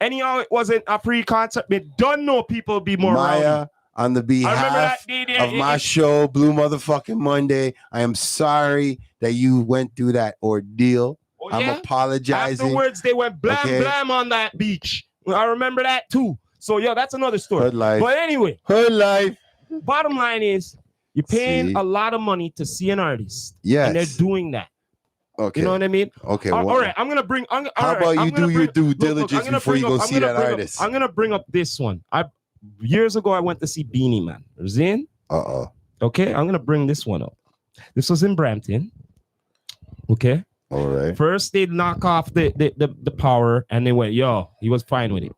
anyhow, it wasn't a free concert. They don't know people be more Maya, rowdy. On the behalf of my show, Blue Motherfucking Monday, I am sorry that you went through that ordeal. I'm apologizing. Afterwards, they went blam on that beach. I remember that too. So, that's another story. Hood life. But anyway. Hood life. Bottom line is, you're paying a lot of money to see an artist. Yes. And they're doing that. Okay. You know what I mean? Okay. All right. I'm gonna bring. How about you do your due diligence before you go see that artist? I'm gonna bring up this one. Years ago I went to see Beanie Man. Zin? Okay. I'm gonna bring this one up. This was in Brampton. Okay. All right. First they knock off the power and they went, he was fine with it.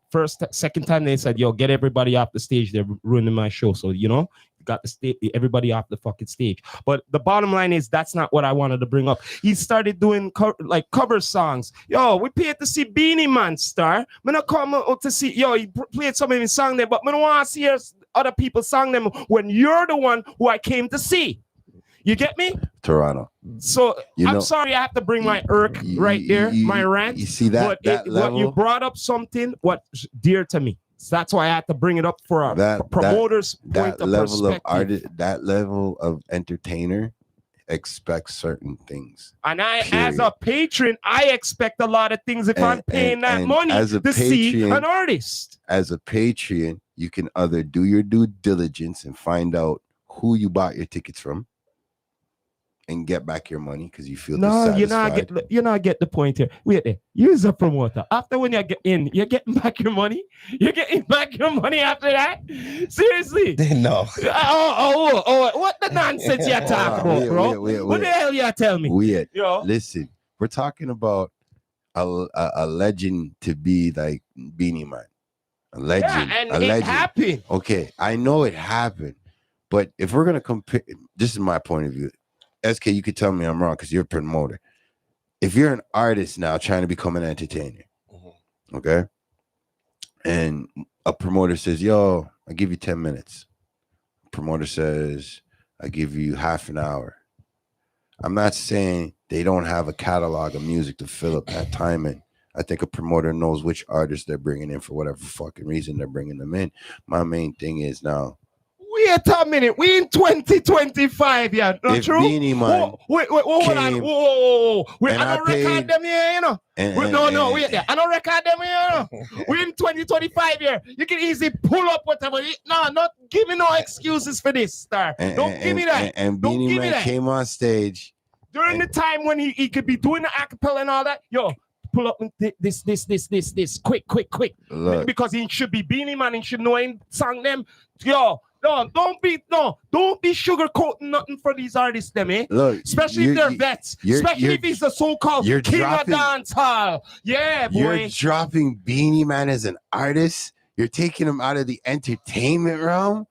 Second time they said, get everybody off the stage. They're ruining my show. So got everybody off the fucking stage. But the bottom line is that's not what I wanted to bring up. He started doing cover songs. We paid to see Beanie Man star. Me not come to see he played some of his song there, but me don't want to see other people sing them when you're the one who I came to see. You get me? Toronto. So I'm sorry I have to bring my irk right there, my rant. You see that? But level? You brought up something what's dear to me. So that's why I had to bring it up for a promoter's point of perspective. That level of entertainer expects certain things. And as a patron, I expect a lot of things if I'm paying that money to see an artist. As a patron, you can either do your due diligence and find out who you bought your tickets from and get back your money because you feel dissatisfied. you're not get the point here. Wait there. You're a promoter. After when you get in, you're getting back your money. You're getting back your money after that. Seriously? No. What the nonsense you're talking about, bro? Wait. What the hell you tell me? Weird. Listen, we're talking about a legend to be like Beanie Man. A legend. Yeah, and it happened. Okay, I know it happened, but if we're gonna compare, this is my point of view. SK, you could tell me I'm wrong because you're a promoter. If you're an artist now trying to become an entertainer, okay, and a promoter says, "Yo, I'll give you 10 minutes." Promoter says, "I give you half an hour." I'm not saying they don't have a catalog of music to fill up that time in. I think a promoter knows which artists they're bringing in for whatever fucking reason they're bringing them in. My main thing is now, wait a minute. We in 2025, yeah. Not if true? Beanie Man wait, hold on. Whoa. Wait, I don't record them here, wait there. I don't record them here, We in 2025 here. You can easily pull up whatever. No, not give me no excuses for this, star. Don't give me that. And Beanie Man came on stage. During the time when he could be doing the acapella and all that, pull up this, quick. Look. Because he should be Beanie Man, he should know him song them. Don't be sugarcoating nothing for these artists, them, eh? Look, especially if they're vets, especially if he's the so-called king of dance hall. Yeah, boy. You're dropping Beanie Man as an artist. You're taking him out of the entertainment realm.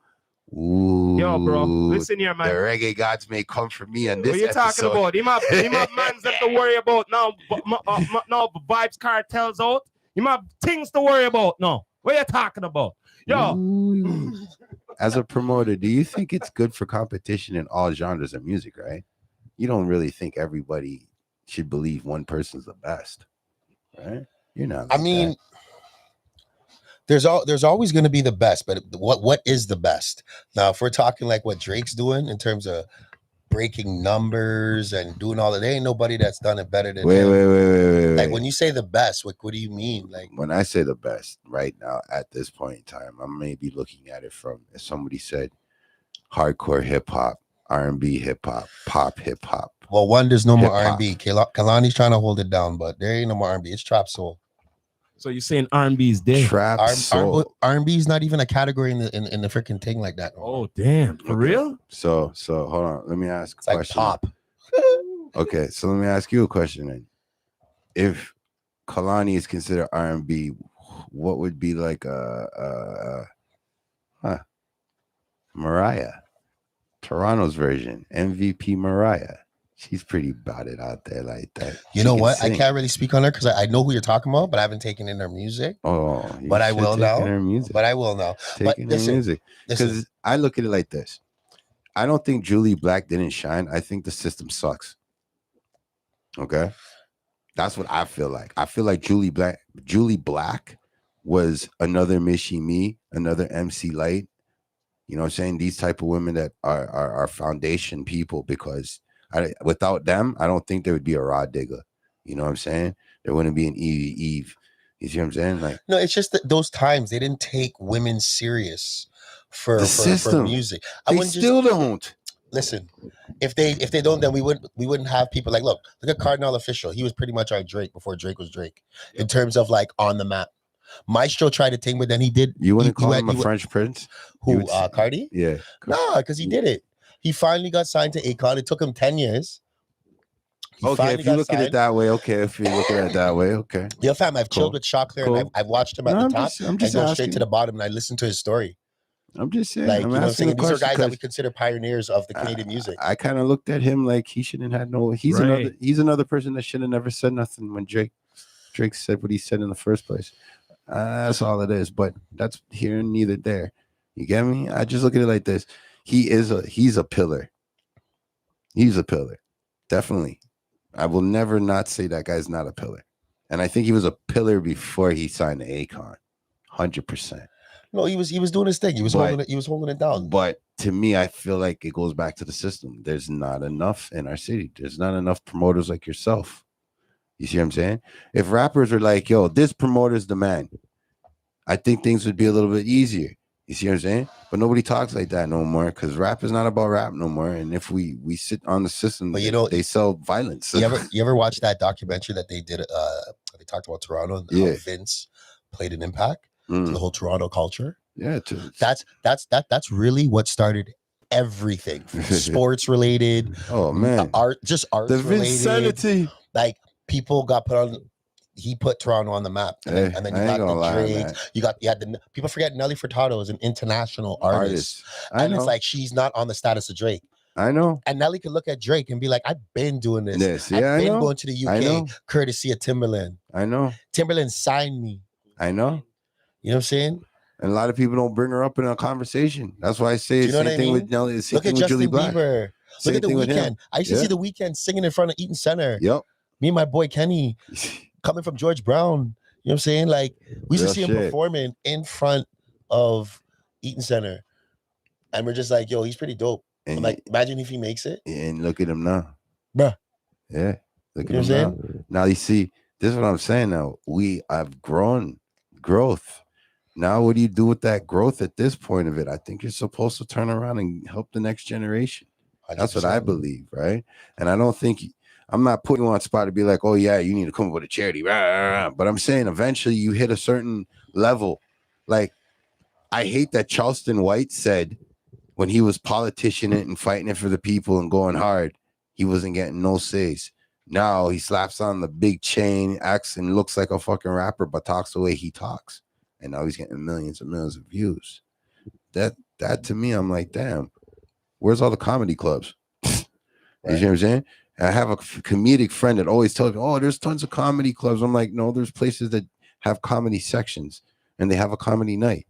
Ooh, yo, bro, listen here, man. The reggae gods may come for me on this. What you talking about? Him have mans that to worry about now. Now Vibes Cartel's out. Him have things to worry about now. What you talking about? Yo. Ooh. As a promoter, do you think it's good for competition in all genres of music, right? You don't really think everybody should believe one person's the best. right? You're not. Like I mean, there's always going to be the best, but what is the best? Now, if we're talking like what Drake's doing in terms of breaking numbers and doing all that, there ain't nobody that's done it better than him. Wait. Like when you say the best, what do you mean? Like when I say the best right now at this point in time, I may be looking at it from, as somebody said, hardcore hip hop, R&B hip hop, pop hip hop. Well, one, there's no more R&B. Kalani's trying to hold it down, but there ain't no more R&B. It's trap soul. So you're saying R&B is dead? Trap soul. R&B is not even a category in the freaking thing like that. Oh damn, for real? So hold on. Let me ask a question. Like pop. Okay, so let me ask you a question then. If Kalani is considered R&B, what would be like Mariah, Toronto's version, MVP Mariah? She's pretty about it out there like that. You know what? I can't really speak on her because I know who you're talking about, but I haven't taken in her music. Oh, but I will now. Her music. But I will now. Taking her music. Because I look at it like this. I don't think Julie Black didn't shine. I think the system sucks. Okay? That's what I feel like. I feel like Julie Black was another Missy Me, another MC Light. You know what I'm saying? These type of women that are foundation people, because without them, I don't think there would be a Rod Digger. You know what I'm saying? There wouldn't be an Eve. You see what I'm saying? Like, no, it's just that those times they didn't take women serious for music. They still don't. Listen, if they don't, then we wouldn't have people like look at Cardinal Official. He was pretty much our Drake before Drake was Drake in terms of like on the map. Maestro tried a thing, but then he did. You wouldn't call him a French Prince? Who? Cardi? Yeah. Nah, because he did it. He finally got signed to Akon. It took him 10 years. Okay, if you look at it that way, okay. If you look at it that way, okay. Yeah, fam, I've chilled with Shockler and I've watched him at the top and go straight to the bottom, and I listened to his story. I'm just saying. Like, you know what I'm saying? These are guys that we consider pioneers of the Canadian music. I kind of looked at him like he shouldn't have no. He's another person that should have never said nothing when Drake said what he said in the first place. That's all it is. But that's here and neither there. You get me? I just look at it like this. He's a pillar. He's a pillar. Definitely. I will never not say that guy's not a pillar. And I think he was a pillar before he signed to Akon. 100%. No, he was doing his thing. He was holding it down. But to me, I feel like it goes back to the system. There's not enough in our city. There's not enough promoters like yourself. You see what I'm saying? If rappers are like, yo, this promoter's the man, I think things would be a little bit easier. You see what I'm saying? But nobody talks like that no more, because rap is not about rap no more. And if we sit on the system, but they sell violence. You ever watch that documentary that they did? They talked about Toronto and how Vince played an impact to the whole Toronto culture. Yeah, that's really what started everything. Sports related. Oh man, art related. Vincenity. Like people got put on. He put Toronto on the map, and then you got the Drake. You had the people forget Nelly Furtado is an international artist. And it's like she's not on the status of Drake. I know. And Nelly could look at Drake and be like, "I've been doing this. Yeah, I've been going to the UK courtesy of Timberland. I know. Timberland signed me. I know. You know what I'm saying? And a lot of people don't bring her up in a conversation. That's why I say the same thing with Nelly. Look at Justin Bieber. Look at The Weeknd. I used to see The Weeknd singing in front of Eaton Center. Yep. Me and my boy Kenny. Coming from George Brown, you know what I'm saying? Like we used to see him performing in front of Eaton Center, and we're just like, "Yo, he's pretty dope." And I'm like, imagine if he makes it. And look at him now, bruh. Yeah, look at him now. Now you see, this is what I'm saying. Now we have growth. Now, what do you do with that growth at this point of it? I think you're supposed to turn around and help the next generation. 100%. That's what I believe, right? And I don't think. I'm not putting you on spot to be like, oh, yeah, you need to come up with a charity. But I'm saying eventually you hit a certain level. Like, I hate that Charleston White said when he was politicianing it and fighting it for the people and going hard, he wasn't getting no says. Now he slaps on the big chain, acts and looks like a fucking rapper, but talks the way he talks. And now he's getting millions and millions of views. That to me, I'm like, damn, where's all the comedy clubs? You see what I'm saying? I have a comedic friend that always tells me, oh, there's tons of comedy clubs. I'm like, no, there's places that have comedy sections and they have a comedy night.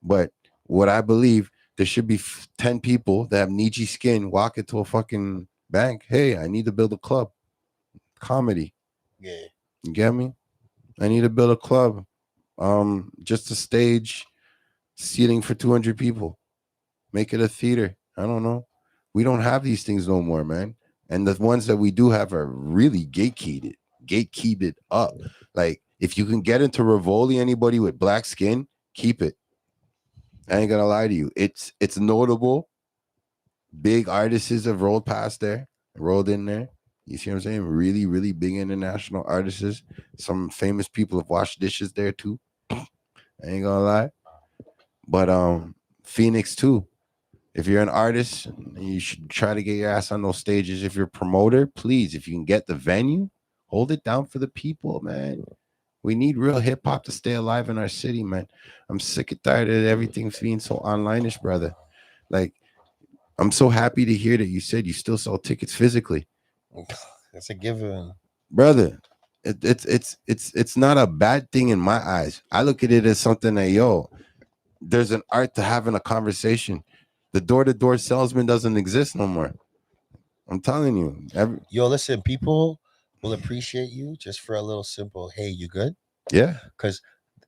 But what I believe, there should be 10 people that have Nietzsche skin walk into a fucking bank. Hey, I need to build a club. Comedy. Yeah. You get me? I need to build a club. Just a stage, seating for 200 people. Make it a theater. I don't know. We don't have these things no more, man. And the ones that we do have are really gatekeeped up. Like if you can get into Rivoli, anybody with black skin, keep it. I ain't gonna lie to you. It's notable. Big artists have rolled past there, rolled in there. You see what I'm saying? Really, really big international artists. Some famous people have washed dishes there too. I ain't gonna lie. But Phoenix too. If you're an artist, you should try to get your ass on those stages. If you're a promoter, please, if you can get the venue, hold it down for the people, man. We need real hip hop to stay alive in our city, man. I'm sick and tired of everything being so online-ish, brother. Like, I'm so happy to hear that you said you still sell tickets physically. It's a given, brother. It's not a bad thing in my eyes. I look at it as something that there's an art to having a conversation. The door-to-door salesman doesn't exist no more. I'm telling you. Listen, people will appreciate you just for a little simple, hey, you good? Yeah. Because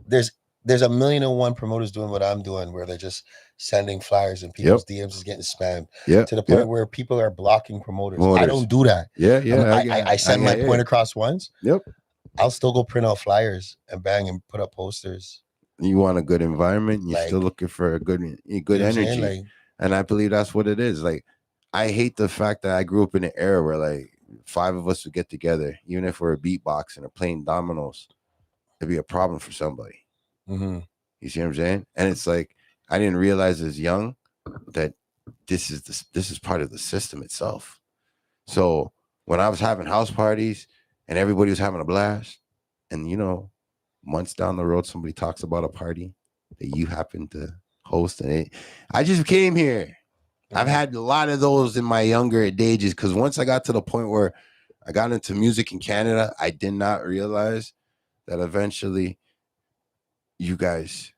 there's 1,000,001 promoters doing what I'm doing, where they're just sending flyers and people's DMs is getting spammed to the point where people are blocking promoters. I don't do that. I send my point across once. I'll still go print out flyers and bang and put up posters. You want a good environment. You're still looking for a good energy. And I believe that's what it is. Like, I hate the fact that I grew up in an era where like 5 of us would get together, even if we're beatboxing or playing dominoes, it'd be a problem for somebody. Mm-hmm. You see what I'm saying? And it's like, I didn't realize as young that this is part of the system itself. So when I was having house parties and everybody was having a blast, and months down the road, somebody talks about a party that you happen to host, and I just came here. I've had a lot of those in my younger ages, because once I got to the point where I got into music in Canada, I did not realize that eventually you guys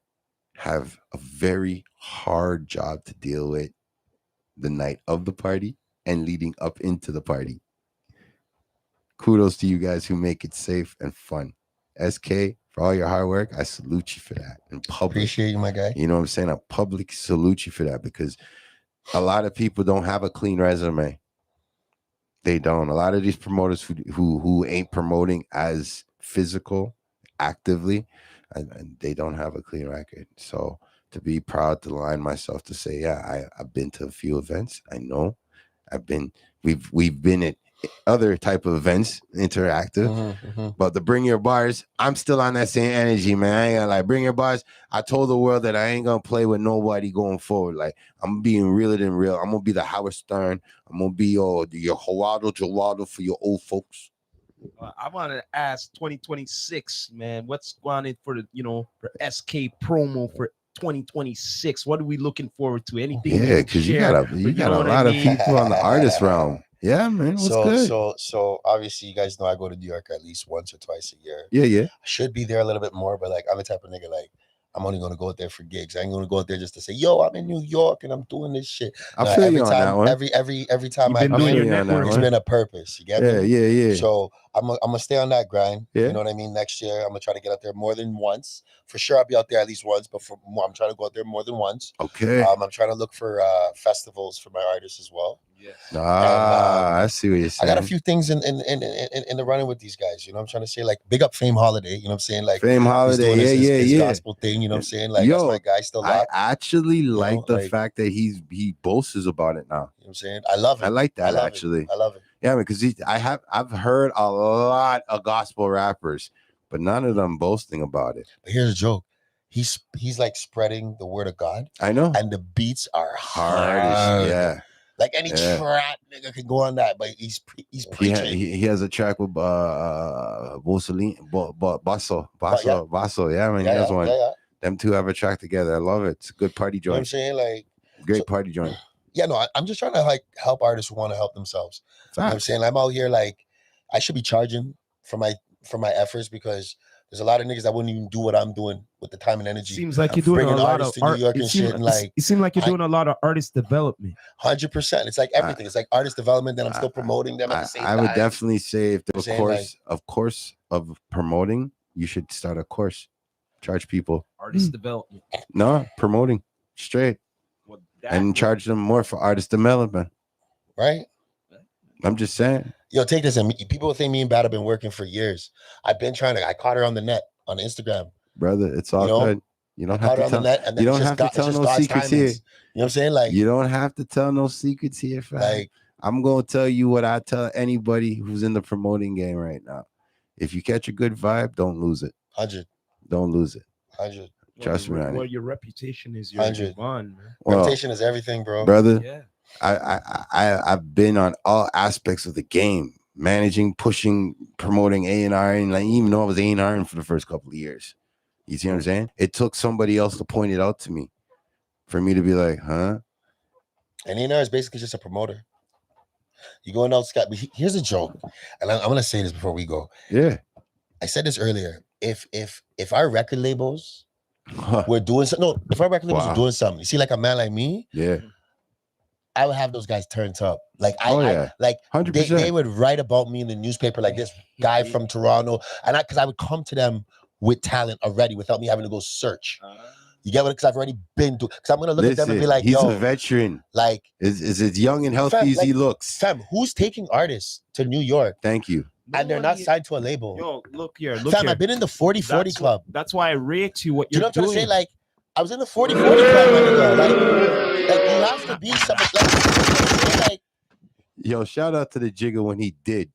have a very hard job to deal with the night of the party and leading up into the party. Kudos to you guys who make it safe and fun. SK, for all your hard work, I salute you for that. In public, appreciate you, my guy. You know what I'm saying? I public salute you for that, because a lot of people don't have a clean resume. They don't. A lot of these promoters who ain't promoting as physical actively, and they don't have a clean record. So to be proud to line myself to say, yeah, I've been to a few events. I know we've been at other type of events, interactive, but the Bring Your Bars, I'm still on that same energy, man. I ain't gonna Bring Your Bars. I told the world that I ain't gonna play with nobody going forward. Like, I'm being realer than real. I'm gonna be the Howard Stern. I'm gonna be your Geraldo Gelado for your old folks. I want to ask 2026, man, what's going on for for SK promo for 2026? What are we looking forward to? Anything? Yeah, because you got a lot of people on the artist realm. Yeah, man. What's good? So obviously, you guys know I go to New York at least once or twice a year. Yeah. I should be there a little bit more, but like, I'm the type of nigga, like, I'm only gonna go out there for gigs. I ain't gonna go out there just to say, yo, I'm in New York and I'm doing this shit. I feel you on that one. Every time I've been, it's been a purpose. You get me? Yeah. So I'm gonna stay on that grind. Yeah. You know what I mean? Next year, I'm gonna try to get out there more than once. For sure, I'll be out there at least once, but I'm trying to go out there more than once. Okay. I'm trying to look for festivals for my artists as well. Yeah. I see what you're saying. I got a few things in the running with these guys. You know what I'm trying to say? Like, big up Fame Holiday. You know what I'm saying? Like, Fame Holiday. His gospel thing. You know what I'm saying? Like, that's my guy still locked. I actually like the fact that he boasts about it now. You know what I'm saying? I love it. I like that, actually. I love it. Yeah, because I've heard a lot of gospel rappers, but none of them boasting about it. But here's a joke. He's like spreading the word of God. I know. And the beats are hard. Yeah. Like, any trap nigga can go on that, but he's preaching. He has a track with Basso. Yeah, man, he has one. Yeah. Them two have a track together. I love it. It's a good party joint. You know what I'm saying? Like, great party joint. Yeah, no, I'm just trying to like help artists who want to help themselves. You know what I'm saying? I'm out here like, I should be charging for my efforts, because there's a lot of niggas that wouldn't even do what I'm doing with the time and energy. Seems like you're doing a lot of art. It seems like you're doing a lot of artist development. 100%. It's like everything. It's like artist development. Then I'm still promoting them at the same time. I would definitely say, if the course of promoting, you should start a course, charge people Artist development. No, promoting straight, and charge them more for artist development. Right. I'm just saying. Yo, take this. And people think me and Bad have been working for years. I've been trying to. I caught her on the net on Instagram, brother. It's all good. You don't have to tell. You don't have to tell no secrets here. You know what I'm saying? Like, you don't have to tell no secrets here, fam. Like, I'm gonna tell you what I tell anybody who's in the promoting game right now. If you catch a good vibe, don't lose it. 100. Don't lose it. 100. Trust me. Well, your reputation is your 100. Man. Reputation is everything, bro. Brother. Yeah. I've been on all aspects of the game, managing, pushing, promoting A&R, and like even though I was A&R for the first couple of years. You see what I'm saying? It took somebody else to point it out to me for me to be like, huh? And A&R is basically just a promoter. You go in out, Scott. But here's a joke, and I'm gonna say this before we go. Yeah, I said this earlier. If our record labels were doing something, no, if our record labels were doing something, you see, like a man like me, yeah, I would have those guys turned up. Like I like 100%. They would write about me in the newspaper, like this guy from Toronto, and because I would come to them with talent already without me having to go search. You get what? Because I've already been to. Because I'm gonna look at them and be like, he's a veteran. Like, is as young and healthy as he looks. Fam, who's taking artists to New York? Thank you. And they're not signed to a label. Yo, look here. Fam, I've been in the 40-40 club. That's why I rate you what you're doing. You know what I'm trying to say? Like, I was in the 40-40 club. Like you have to be something like. Yo, shout out to the Jigga when he did,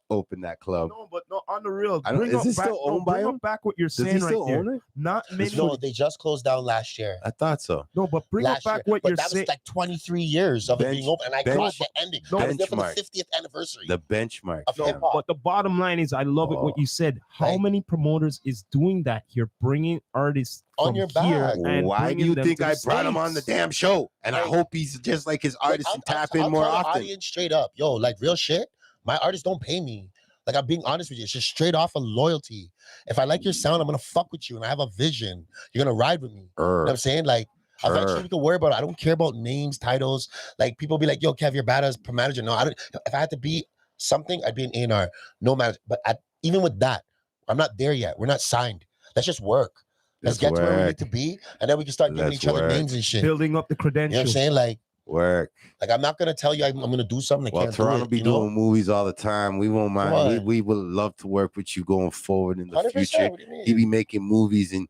open that club. No, but no, on the real. Is it still owned by him? Back what you're saying right there. Not many. No, they just closed down last year. I thought so. No, but bring up back what you're saying. That was like 23 years of it being open, and I got the ending. I was there for the 50th anniversary. The benchmark. But the bottom line is, I love it what you said. How many promoters is doing that here, bringing artists on your back? Why do you think I brought him on the damn show? And I hope he's just like his artists and tap in more often. Audience straight up, yo, like real shit. My artists don't pay me. Like, I'm being honest with you. It's just straight off of loyalty. If I like your sound, I'm gonna fuck with you, and I have a vision. You're gonna ride with me. You know what I'm saying? Like, eventually we can worry about it. I don't care about names, titles. Like, people be like, yo, Kev, you're bad as per manager. No, I don't. If I had to be something, I'd be an A&R. No manager. But even with that, I'm not there yet. We're not signed. Let's just work. Let's get to where we need to be, and then we can start giving each other names and shit. Building up the credentials. You know what I'm saying? Like, work. Like, I'm not gonna tell you I'm gonna do something. Well, Toronto be doing movies all the time. We won't mind. We would love to work with you going forward in the future. He be making movies, and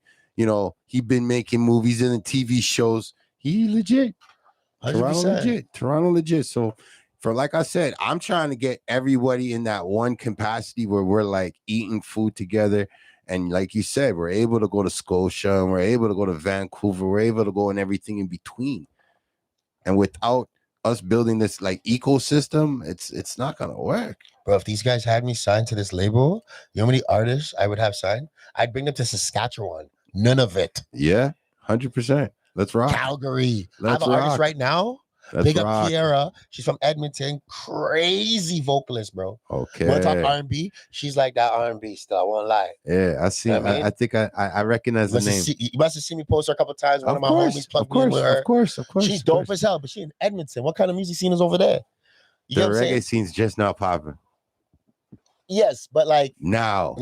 he been making movies and TV shows. He legit. 100%. Toronto legit. So, for like I said, I'm trying to get everybody in that one capacity where we're like eating food together. And like you said, we're able to go to Scotia, and we're able to go to Vancouver. We're able to go in everything in between. And without us building this like ecosystem, it's not gonna work. Bro, if these guys had me signed to this label, you know how many artists I would have signed? I'd bring them to Saskatchewan. None of it. Yeah, 100%. Let's rock. Calgary. I have an artist right now. Big up Kiera. She's from Edmonton. Crazy vocalist, bro. Okay. Want to talk R&B? She's like that R&B still. I won't lie. Yeah, I see. I think I recognize the name. You must have seen me post her a couple of times. One of my homies plugged me in with her. Of course. She's dope as hell, but she in Edmonton. What kind of music scene is over there? The reggae scene's just now popping. Yes, but like now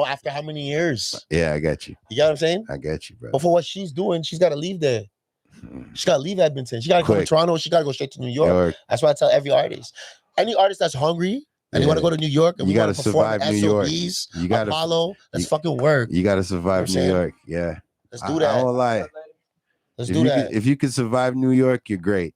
after how many years? Yeah, I got you. You get what I'm saying? I get you, bro. But for what she's doing, she's got to leave there. She got to leave Edmonton. She got to go to Toronto. She got to go straight to New York. That's why I tell every artist, any artist that's hungry and they want to go to New York and you got to survive New York. You got Apollo. Let's fucking work. You got to survive New York. Yeah. Let's do that. I won't lie. Let's do that. If you can survive New York, you're great.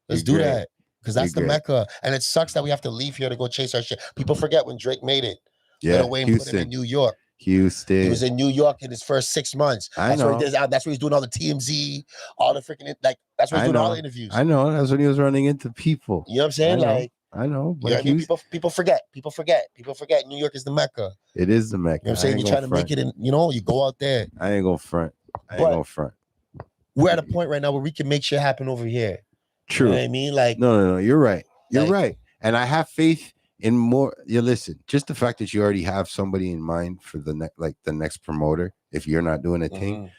Let's do that. Because that's the Mecca. And it sucks that we have to leave here to go chase our shit. People forget when Drake made it. Yeah. Away and put him in New York. Houston. He was in New York in his first 6 months. I know. That's where he's doing all the TMZ, all the freaking that's where he's doing all the interviews. I know. That's when he was running into people. You know what I'm saying? I know. But people forget. People forget. New York is the Mecca. It is the Mecca. You know what I'm saying? You try to make it in, you go out there. I ain't gonna front. We're at a point right now where we can make shit happen over here. True. You know what I mean? Like, no. You're right. You're right. And I have faith in more. Listen, just the fact that you already have somebody in mind for the next promoter, if you're not doing a thing,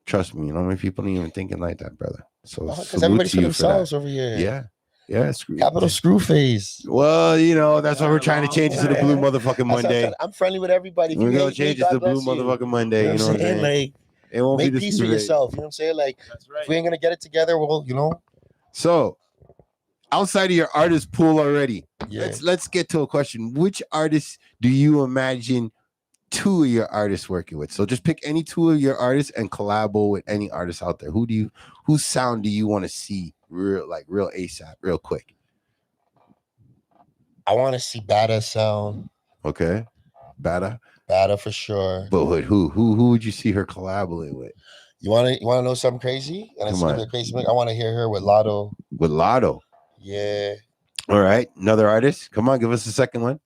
trust me, many people ain't even thinking like that, brother. So because everybody's for themselves over here. Yeah. Yeah, Capital Screwface. Well, you know, that's why we're trying to change it to the Blue Motherfucking Monday. I'm friendly with everybody. We're going to change it to the Blue Motherfucking Monday. You know what I'm saying? Like, it won't make be peace with yourself. You know what I'm saying? Like, if we ain't going to get it together, well, you know. So, outside of your artist pool already, let's get to a question. Which artists do you imagine 2 of your artists working with? So just pick any 2 of your artists and collabo with any artist out there. Whose sound do you want to see real ASAP, real quick? I want to see Bada sound. Okay, Bada for sure. But who would you see her collaborating with? You want to know something crazy? And it's gonna be crazy. I want to hear her with Lotto. With Lotto. Yeah. All right, another artist. Come on, give us the second one.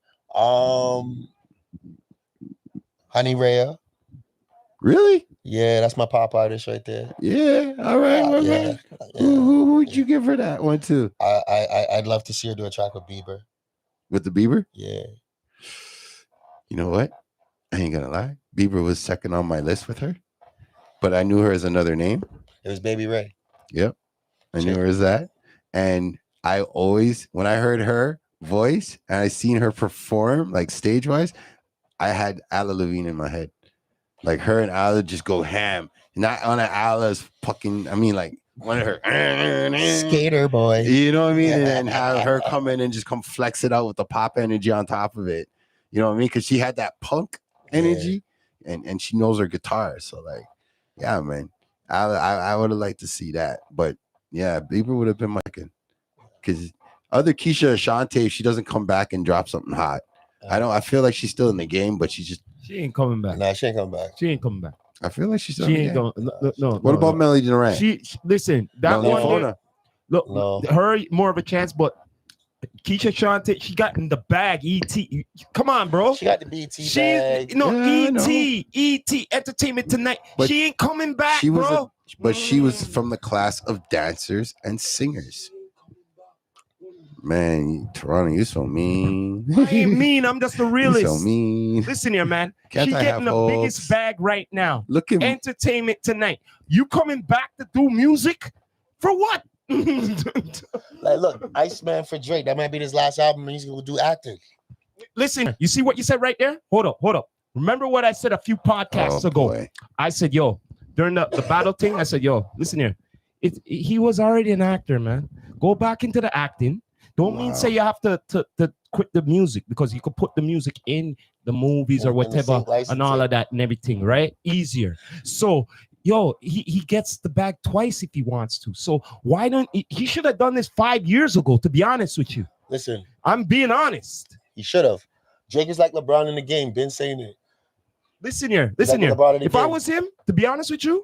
Honey Rhea. Really? Yeah, that's my pop artist right there. Yeah. All right. Yeah. Who would you give her that one to? I'd love to see her do a track with Bieber. With the Bieber? Yeah. You know what? I ain't gonna lie. Bieber was second on my list with her, but I knew her as another name. It was Baby Ray. Yep. I knew her as that. And I always, when I heard her voice and I seen her perform, like stage wise, I had Ala Levine in my head. Like her and Ala just go ham. Not on Ala's fucking, I mean, like one of her skater boy. You know what I mean? And have her come in and just come flex it out with the pop energy on top of it. You know what I mean? Because she had that punk energy and she knows her guitar. So like, yeah, man. I would have liked to see that. But yeah, Bieber would have been my because other Keisha Ashante, if she doesn't come back and drop something hot. I feel like she's still in the game, but she ain't coming back. Nah, she ain't coming back. She ain't coming back. I feel like she's still she ain't going. No. What about Melody Durant? She listen, that one. Look, her more of a chance, but Keisha Shante, she got in the bag. E.T. Come on, bro. She got the BT bag. E.T. Entertainment Tonight. But she ain't coming back, bro. She was from the class of dancers and singers. Man, Toronto, you so mean. I ain't mean. I'm just a realist. You so mean. Listen here, man. She getting the biggest bag right now. Look at Entertainment Tonight. You coming back to do music for what? Like, look, Iceman for Drake. That might be his last album, and he's gonna do acting. Listen, you see what you said right there? Hold up. Remember what I said a few podcasts ago? Boy. I said, yo, during the battle thing, I said, yo, listen here. He was already an actor, man. Go back into the acting. Don't mean say you have to quit the music, because you could put the music in the movies or whatever and all of that and everything, right? Easier. So, yo, he gets the bag twice if he wants to. So why don't he should have done this 5 years ago, to be honest with you. Listen, I'm being honest. He should have. Drake is like LeBron in the game. Been saying it. Listen here. If I was him, to be honest with you,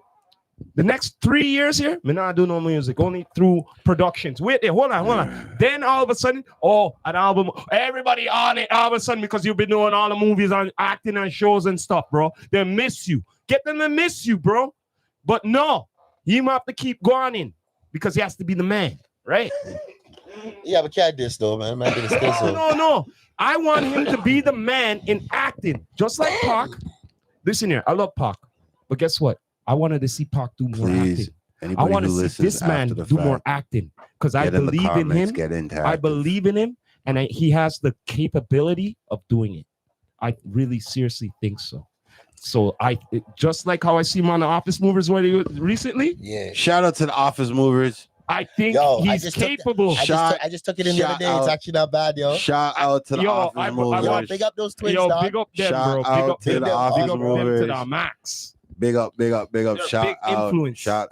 the next 3 years here, me not do no music, only through productions. Wait there, hold on. Then all of a sudden, an album, everybody on it all of a sudden, because you've been doing all the movies and acting and shows and stuff, bro. They miss you. Get them to miss you, bro. But no, he might have to keep going in because he has to be the man, right? Yeah, but can't this though, man. No. I want him to be the man in acting, just like Pac. Listen here, I love Pac, but guess what? I wanted to see Pac do more acting. I want to see this man do more acting because I believe in him. I believe in him, and he has the capability of doing it. I really seriously think so. So just like how I see him on the Office Movers recently. Yeah. Shout out to the Office Movers. I think he's capable. I just took it in the other day. It's actually not bad, yo. Shout out to the Office Movers. Yo, big up those twins, dog. Big up them, bro. Big up to the Office Movers. To the max. Big up. Shout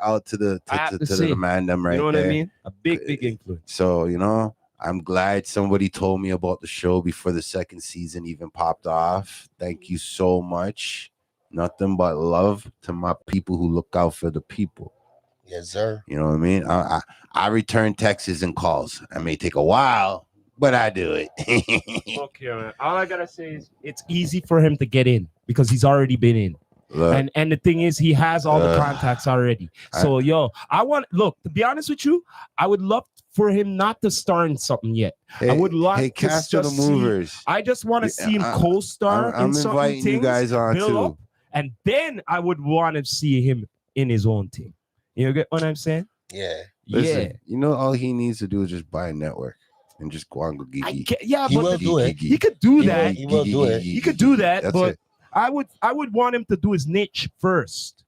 out to the man them right there. You know what I mean? A big influence. So, I'm glad somebody told me about the show before the second season even popped off. Thank you so much. Nothing but love to my people who look out for the people. Yes, sir. You know what I mean? I return texts and calls. It may take a while, but I do it. Okay, man. All I gotta say is it's easy for him to get in because he's already been in. Look, and the thing is, he has all the contacts already. So, to be honest with you, I would love for him not to star in something yet. I would like to just the movers. I just want to see him co-star in something. I'm inviting you guys on too. Up, and then I would want to see him in his own team. You get what I'm saying? Yeah. Listen, you know, all he needs to do is just buy a network and just go on go gigi. Yeah, he but will do it. He could do that. He will do it. He could do that. That's but it. I would want him to do his niche first.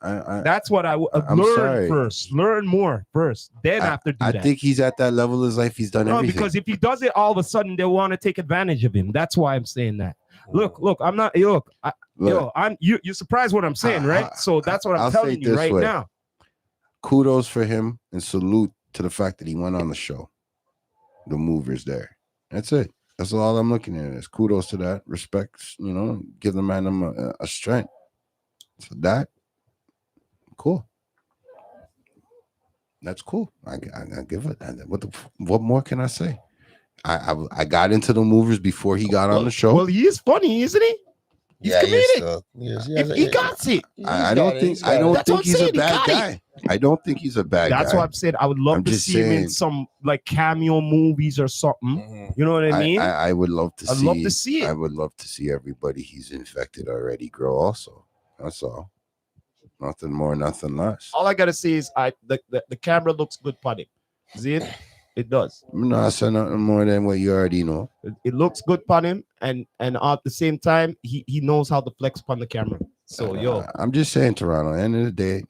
That's what I would learn first. Learn more first. Then after do that. I think he's at that level of his life. He's done everything. Because if he does it, all of a sudden they'll want to take advantage of him. That's why I'm saying that. Look, I'm not. You're surprised what I'm saying, right? So that's what I'm telling you right now. Kudos for him and salute to the fact that he went on the show. The movers there. That's it. That's all I'm looking at. Is kudos to that. Respect, you know, give the man a strength. So that, cool. That's cool. I give it. What more can I say? I got into the movers before he got on the show. Well, he is funny, isn't he? He's comedic. He got it. I don't think he's a bad guy. I don't think he's a bad guy. That's why I've said I would love to see him in some like cameo movies or something. You know what I mean? I would love to see. I'd love to see it. I would love to see everybody he's infected already grow also. That's all. Nothing more, nothing less. All I gotta say is the camera looks good on him. See it? It does. No, I said nothing more than what you already know. It looks good on him, and at the same time, he knows how to flex on the camera. So I'm just saying, Toronto. At the end of the day,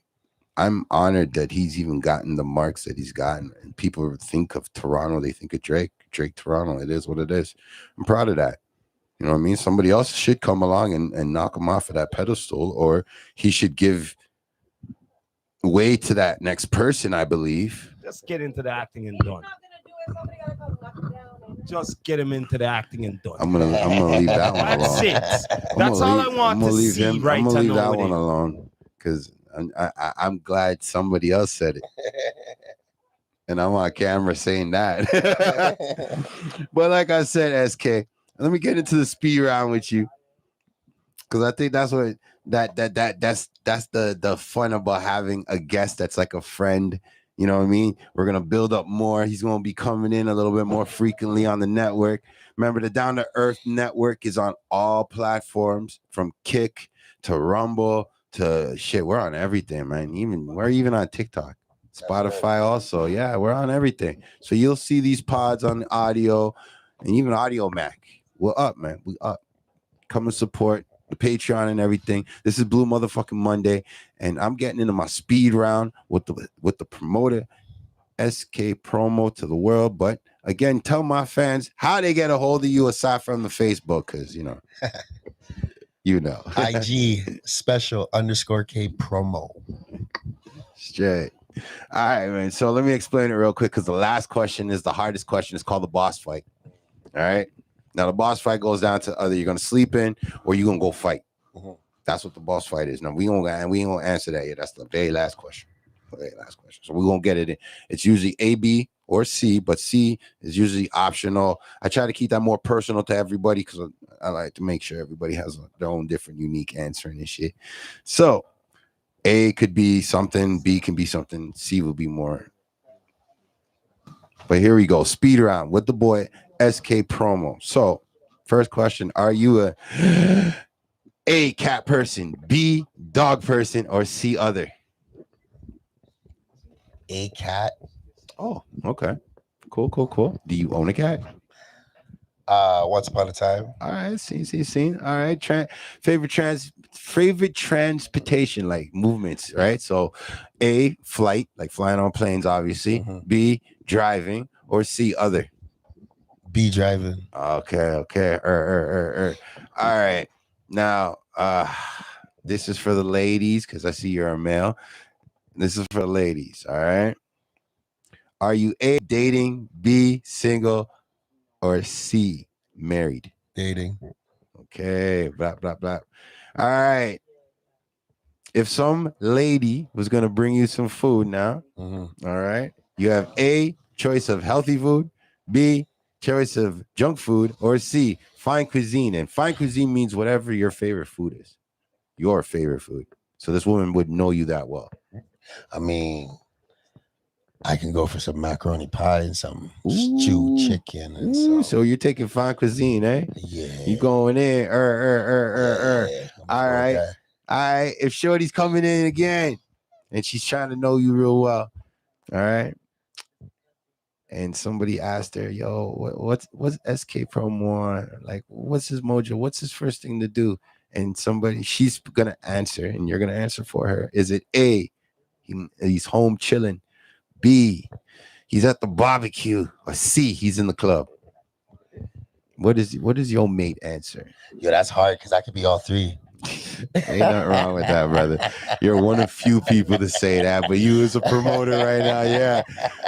I'm honored that he's even gotten the marks that he's gotten. And people think of Toronto, they think of Drake Toronto. It is what it is. I'm proud of that. You know what I mean? Somebody else should come along and knock him off of that pedestal, or he should give way to that next person, I believe. Just get into the acting and done. Just get him into the acting and done. I'm gonna leave that one alone. That's it. That's all I want to see. I'm gonna leave that one alone because I'm glad somebody else said it, and I'm on camera saying that. But like I said, SK, let me get into the speed round with you, because I think that's what that's the fun about having a guest that's like a friend. You know what I mean? We're going to build up more. He's going to be coming in a little bit more frequently on the network. Remember, the Down to Earth Network is on all platforms, from Kick to Rumble to shit. We're on everything, man. We're even on TikTok, Spotify also. Yeah, we're on everything. So you'll see these pods on the audio and even Audio Mac. We're up, man. We up. Come and support the Patreon and everything. This is Blue Motherfucking Monday, and I'm getting into my speed round with the promoter SK Promo to the world. But again, tell my fans how they get a hold of you aside from the Facebook, because you know IG _K Promo. Straight. All right, man. So let me explain it real quick, because the last question is the hardest question. It's called the boss fight. All right. Now, the boss fight goes down to either you're going to sleep in or you're going to go fight. Mm-hmm. That's what the boss fight is. Now, we ain't going to answer that yet. That's the very last question. So we're going to get it in. It's usually A, B, or C, but C is usually optional. I try to keep that more personal to everybody because I like to make sure everybody has their own different, unique answer and shit. So A could be something, B can be something, C will be more. But here we go. Speed round with the boy SK Promo. So, first question: are you A, cat person, B, dog person, or C, other? A, cat. Oh, okay. Cool. Do you own a cat? Once upon a time. All right, seen. All right, favorite transportation, like movements, right? So, A, flight, like flying on planes, obviously. Mm-hmm. B, driving, or C, other? B, driving. Okay. All right. Now, this is for the ladies, because I see you're a male. This is for the ladies. All right. Are you A, dating, B, single, or C, married? Dating. Okay. Blah, blah, blah. All right. If some lady was going to bring you some food now, mm-hmm. All right, you have A, choice of healthy food, B, choice of junk food, or C, fine cuisine. And fine cuisine means whatever your favorite food is. Your favorite food. So this woman would know you that well. I mean, I can go for some macaroni pie and some stewed chicken. And some. So you're taking fine cuisine, eh? Yeah. You going in. Yeah, all right. All right. If Shorty's coming in again and she's trying to know you real well, All right. And somebody asked her, "Yo, what's SK Promo on? Like, what's his mojo? What's his first thing to do?" And she's gonna answer, and you're gonna answer for her. Is it A, he's home chilling? B, he's at the barbecue? Or C, he's in the club? What is your mate answer? Yo, that's hard because I could be all three. Ain't nothing wrong with that, brother. You're one of few people to say that, but you as a promoter right now, yeah,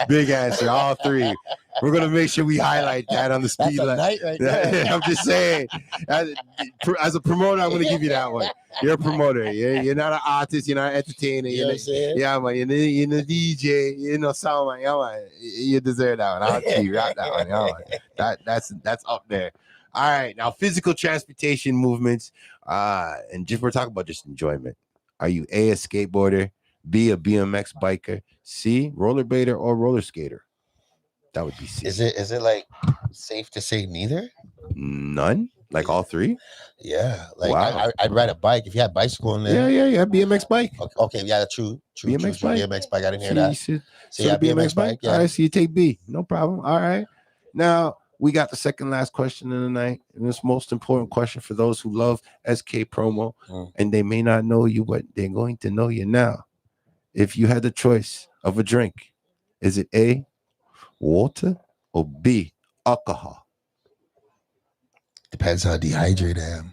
big answer, all three. We're gonna make sure we highlight that on the speed line. Right there. I'm just saying, as a promoter, I'm gonna give you that one. You're a promoter. You're not an artist. You're not an entertainer. You know what I'm saying? Yeah, man. You're the DJ. You know, sound man. Yeah, man. You deserve that one. I'll keep that one. Yeah, man. That's up there. All right, now physical transportation movements, and just we're talking about just enjoyment. Are you A, skateboarder, B, a BMX biker, C, rollerblader or roller skater? That would be C. Is it like safe to say neither? None? Like all three? Yeah. Like wow. I'd ride a bike if you had bicycle in there. Yeah. BMX bike. Okay, yeah, true. BMX bike. BMX bike. I didn't hear that. So yeah, BMX bike. Yeah. All right, so you take B. No problem. All right. Now we got the second last question of the night, and this most important question for those who love SK Promo, and they may not know you, but they're going to know you now. If you had the choice of a drink, is it A, water, or B, alcohol? Depends how dehydrated I am.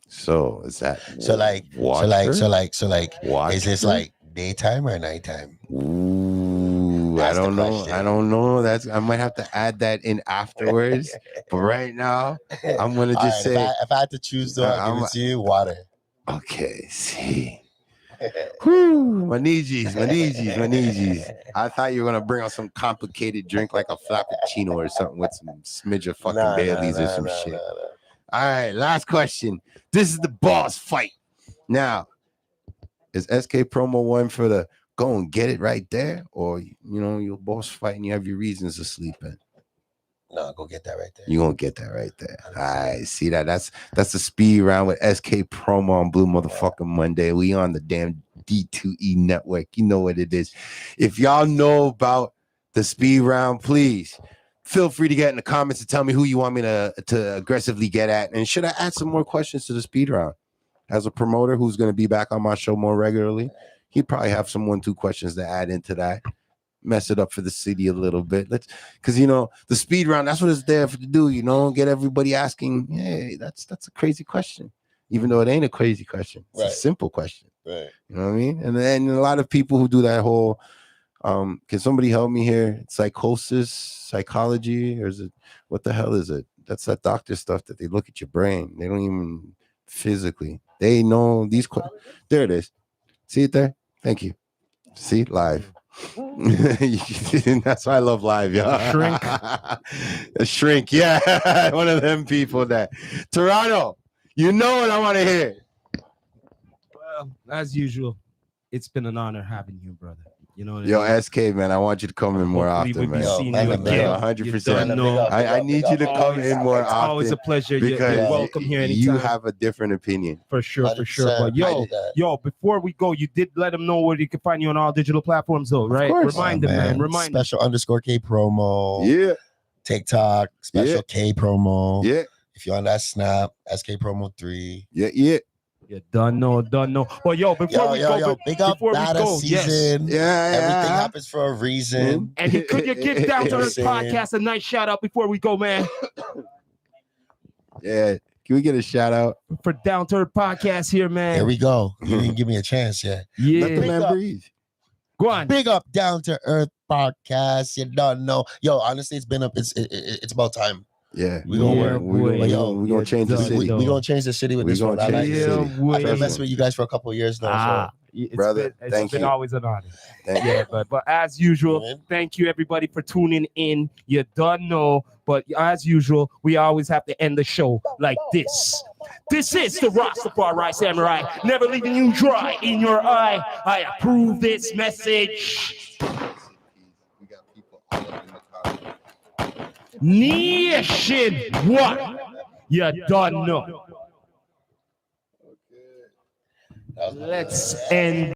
So is that water? Water? Is this like daytime or nighttime? Ooh, I don't know. I might have to add that in afterwards. But right now, I'm gonna just say, if I had to choose, though, I'll give it to you, water. Okay, see. Whew, my knees. I thought you were gonna bring out some complicated drink like a frappuccino or something with some smidge of fucking Baileys or some shit. All right, last question. This is the boss fight. Now, is SK Promo one for the go and get it right there, or your boss fight and you have your reasons to sleep in? No, go get that right there. You're gonna get that right there. All right, see that? That's the speed round with SK Promo on Blue Motherfucking Monday. We on the damn D2E network. You know what it is. If y'all know about the speed round, please feel free to get in the comments and tell me who you want me to aggressively get at. And should I add some more questions to the speed round? As a promoter who's going to be back on my show more regularly, he'd probably have some 1-2 questions to add into that. Mess it up for the city a little bit. Because the speed round, that's what it's there for to do. Get everybody asking, hey, that's a crazy question, even though it ain't a crazy question. It's a simple question. Right. You know what I mean? And then a lot of people who do that whole can somebody help me here? Psychosis, psychology, or is it what the hell is it? That's that doctor stuff that they look at your brain. They don't even physically. They know these there it is. See it there? Thank you. See live. That's why I love live, y'all. A shrink, yeah. One of them people that Toronto, you know what I want to hear. Well, as usual, it's been an honor having you, brother. Yo, SK, man, I want you to come in more often, man. 100%. I need you to come in more often. It's always a pleasure. You're welcome here anytime. You have a different opinion. For sure. But yo, before we go, you did let them know where you can find you on all digital platforms, though, right? Remind them, man. Remind them. Special _K promo. Yeah. TikTok, special K promo. Yeah. If you're on that Snap, SK Promo 3. Yeah. You done know. Well, yo, before we go, big up Bada season. Yes. Everything happens for a reason. And could you give Down to Earth podcast a nice shout out before we go, man? Yeah. Can we get a shout out for Down to Earth podcast here, man? Here we go. You didn't give me a chance yet. Yeah. Let the man breathe. Go on. Big up Down to Earth podcast. You don't know. Yo, honestly, it's about time. Yeah, we're gonna work. We're gonna change the city. We're gonna change the city with this one. I like it. I've been messing with you guys for a couple of years now. Brother, it's been always an honor. But as usual, thank you everybody for tuning in. You don't know, but as usual, we always have to end the show like this. This is the Rastafari Samurai, never leaving you dry in your eye. I approve this message. We got people all up in the comments. Nation, what? You don't know. Let's end.